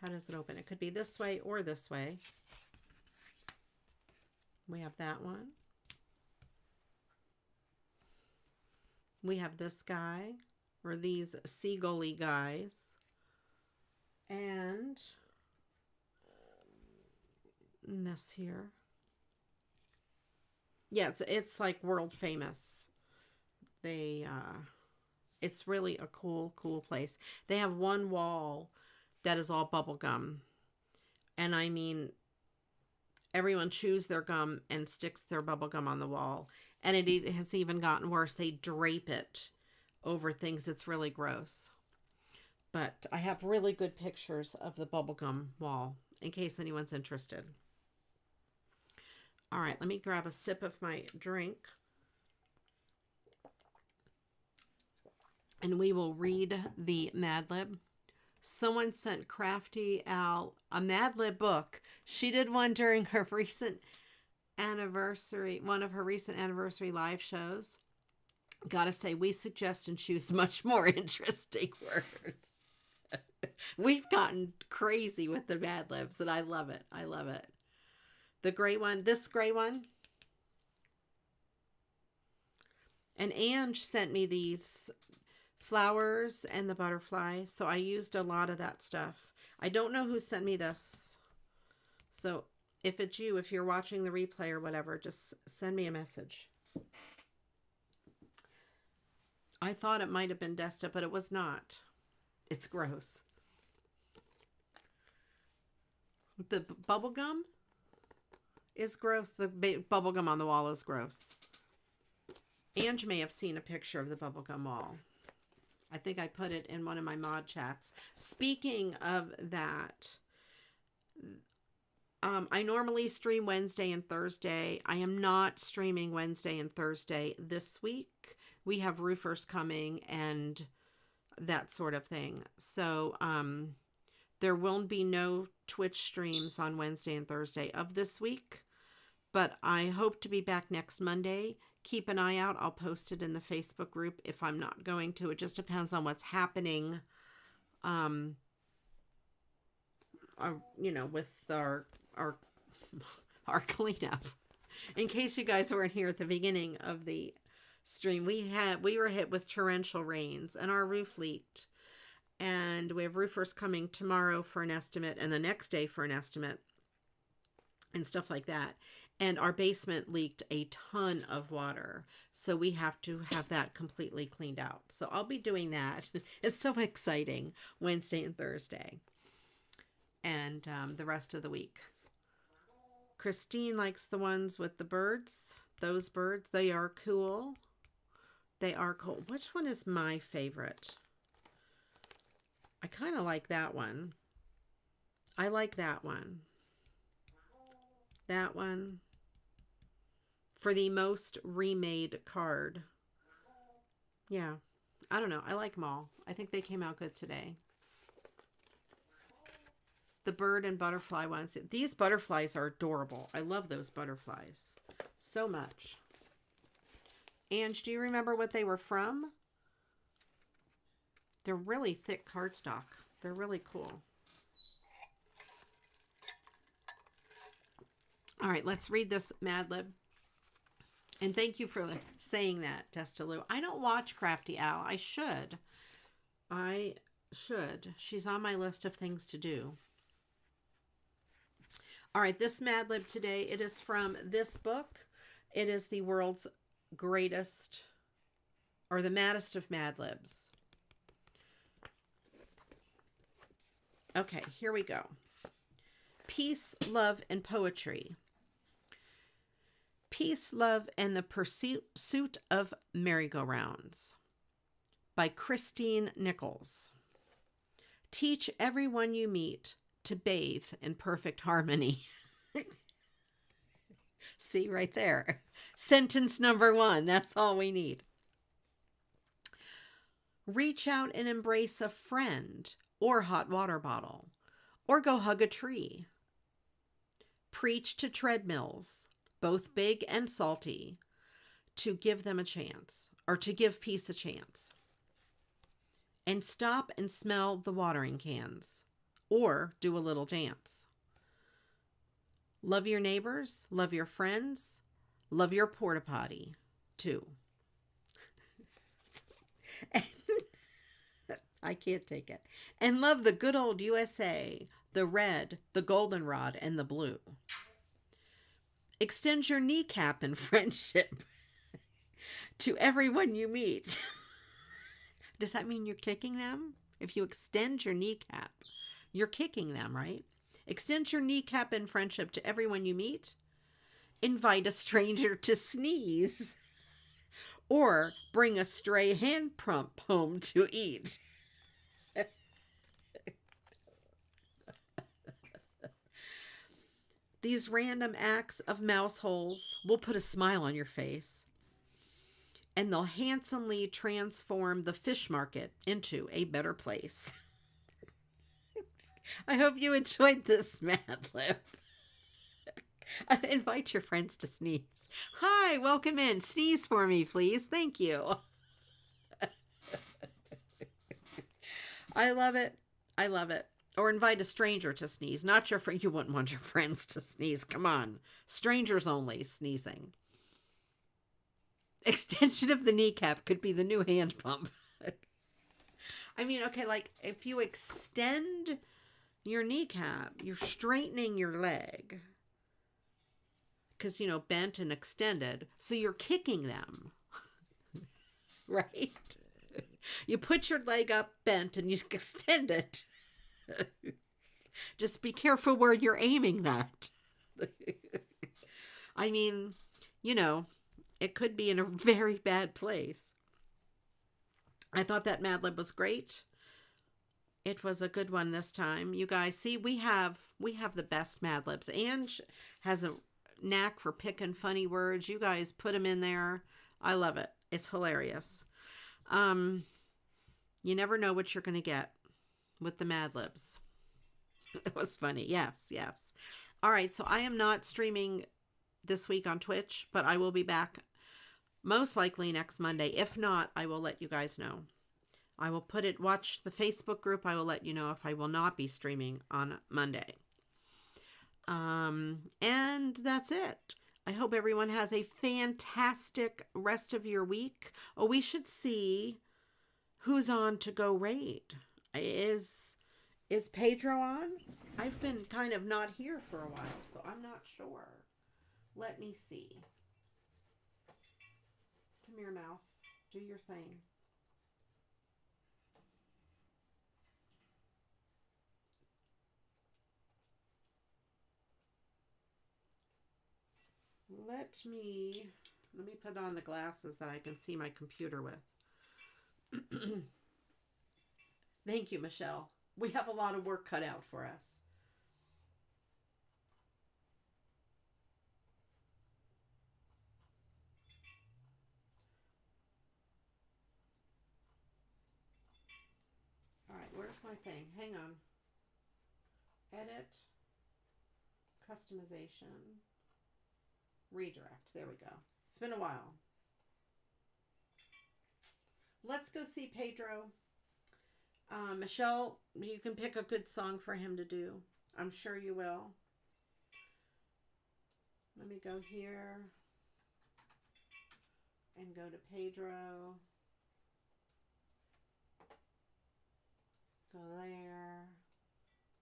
How does it open? It could be this way or this way. We have that one. We have this guy, or these seagull-y guys. And this here. Yeah, it's like world famous. It's really a cool place. They have one wall that is all bubble gum. And I mean, everyone chews their gum and sticks their bubble gum on the wall. And it has even gotten worse. They drape it over things. It's really gross. But I have really good pictures of the bubble gum wall in case anyone's interested. All right, let me grab a sip of my drink. and we will read the Mad Lib. Someone sent Crafty Al a Mad Lib book. She did one during her recent anniversary, one of her recent anniversary live shows. Gotta say, we suggest and choose much more interesting words. We've gotten crazy with the Mad Libs, and I love it. I love it. The gray one, this gray one. And Ange sent me these flowers and the butterflies, so I used a lot of that stuff. I don't know who sent me this. So if it's you, if you're watching the replay or whatever, just send me a message. I thought it might have been Desta, but it was not. It's gross. The bubble gum is gross. The bubble gum on the wall is gross. Ange may have seen a picture of the bubblegum wall. I think I put it in one of my mod chats. Speaking of that, I normally stream Wednesday and Thursday. I am not streaming Wednesday and Thursday this week. We have roofers coming and that sort of thing. So there will be no Twitch streams on Wednesday and Thursday of this week. But I hope to be back next Monday. Keep an eye out. I'll post it in the Facebook group if I'm not going to. It just depends on what's happening, with our cleanup. In case you guys weren't here at the beginning of the stream, we were hit with torrential rains and our roof leaked. And we have roofers coming tomorrow for an estimate and the next day for an estimate and stuff like that. And our basement leaked a ton of water. So we have to have that completely cleaned out. So I'll be doing that. It's so exciting. Wednesday and Thursday. And the rest of the week. Christine likes the ones with the birds. Those birds, they are cool. They are cool. Which one is my favorite? I kind of like that one. I like that one. That one. For the most remade card. Yeah. I don't know. I like them all. I think they came out good today. The bird and butterfly ones. These butterflies are adorable. I love those butterflies so much. Ange, do you remember what they were from? They're really thick cardstock. They're really cool. All right, let's read this Mad Lib. And thank you for saying that, Testaloo. I don't watch Crafty Al. I should. I should. She's on my list of things to do. All right, this Mad Lib today, it is from this book. It is the world's greatest, or the maddest of Mad Libs. Okay, here we go. Peace, Love, and Poetry. Peace, Love, and the Pursuit of Merry-Go-Rounds by Christine Nichols. Teach everyone you meet to bathe in perfect harmony. See right there. Sentence number 1. That's all we need. Reach out and embrace a friend or hot water bottle, or go hug a tree. Preach to treadmills, both big and salty, to give them a chance, or to give peace a chance. And stop and smell the watering cans, or do a little dance. Love your neighbors, love your friends, love your porta potty, too. I can't take it. And love the good old USA, the red, the goldenrod, and the blue. Extend your kneecap in friendship to everyone you meet. Does that mean you're kicking them? If you extend your kneecap, you're kicking them, right? Extend your kneecap in friendship to everyone you meet. Invite a stranger to sneeze. Or bring a stray hand pump home to eat. These random acts of mouse holes will put a smile on your face. and they'll handsomely transform the fish market into a better place. I hope you enjoyed this, Mad Lib. Invite your friends to sneeze. Hi, welcome in. Sneeze for me, please. Thank you. I love it. I love it. Or invite a stranger to sneeze. Not your friend. You wouldn't want your friends to sneeze. Come on. Strangers only sneezing. Extension of the kneecap could be the new hand pump. I mean, okay, like if you extend your kneecap, you're straightening your leg. Because, you know, bent and extended. So you're kicking them. Right? You put your leg up bent and you extend it. Just be careful where you're aiming that. I mean, you know, it could be in a very bad place. I thought that Mad Lib was great. It was a good one this time. You guys see, we have the best Mad Libs. Ange has a knack for picking funny words. You guys put them in there. I love it. It's hilarious. You never know what you're going to get with the Mad Libs. It was funny. Yes, yes. All right, so I am not streaming this week on Twitch, but I will be back most likely next Monday. If not, I will let you guys know. I will watch the Facebook group. I will let you know if I will not be streaming on Monday. And that's it. I hope everyone has a fantastic rest of your week. Oh, we should see who's on to go raid. Is Pedro on? I've been kind of not here for a while, so I'm not sure. Let me see. Come here, mouse. Do your thing. Let me put on the glasses that I can see my computer with. Thank you, Michelle. We have a lot of work cut out for us. All right, where's my thing? Hang on. Edit. Customization. Redirect. There we go. It's been a while. Let's go see Pedro. Michelle, you can pick a good song for him to do. I'm sure you will. Let me go here and go to Pedro. Go there.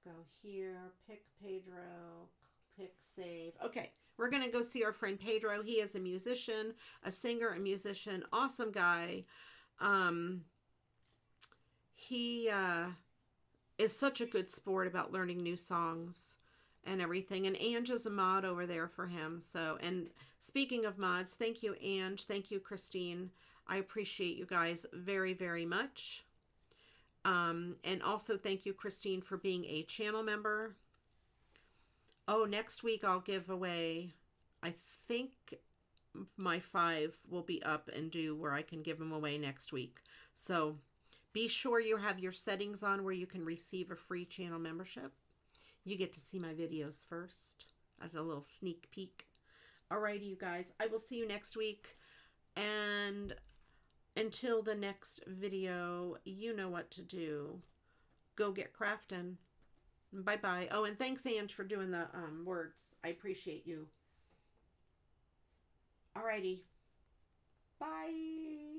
Go here. Pick Pedro. Pick save. Okay. We're going to go see our friend Pedro. He is a musician, a singer, a musician, awesome guy. He is such a good sport about learning new songs and everything. And Ange is a mod over there for him. So, and speaking of mods, thank you, Ange. Thank you, Christine. I appreciate you guys very, very much. And also thank you, Christine, for being a channel member. Oh, next week I'll give away, I think my 5 will be up and due where I can give them away next week. So be sure you have your settings on where you can receive a free channel membership. You get to see my videos first as a little sneak peek. Alrighty, you guys, I will see you next week. And until the next video, you know what to do. Go get crafting. Bye-bye. Oh, and thanks, Ange, for doing the words. I appreciate you. Alrighty. Bye.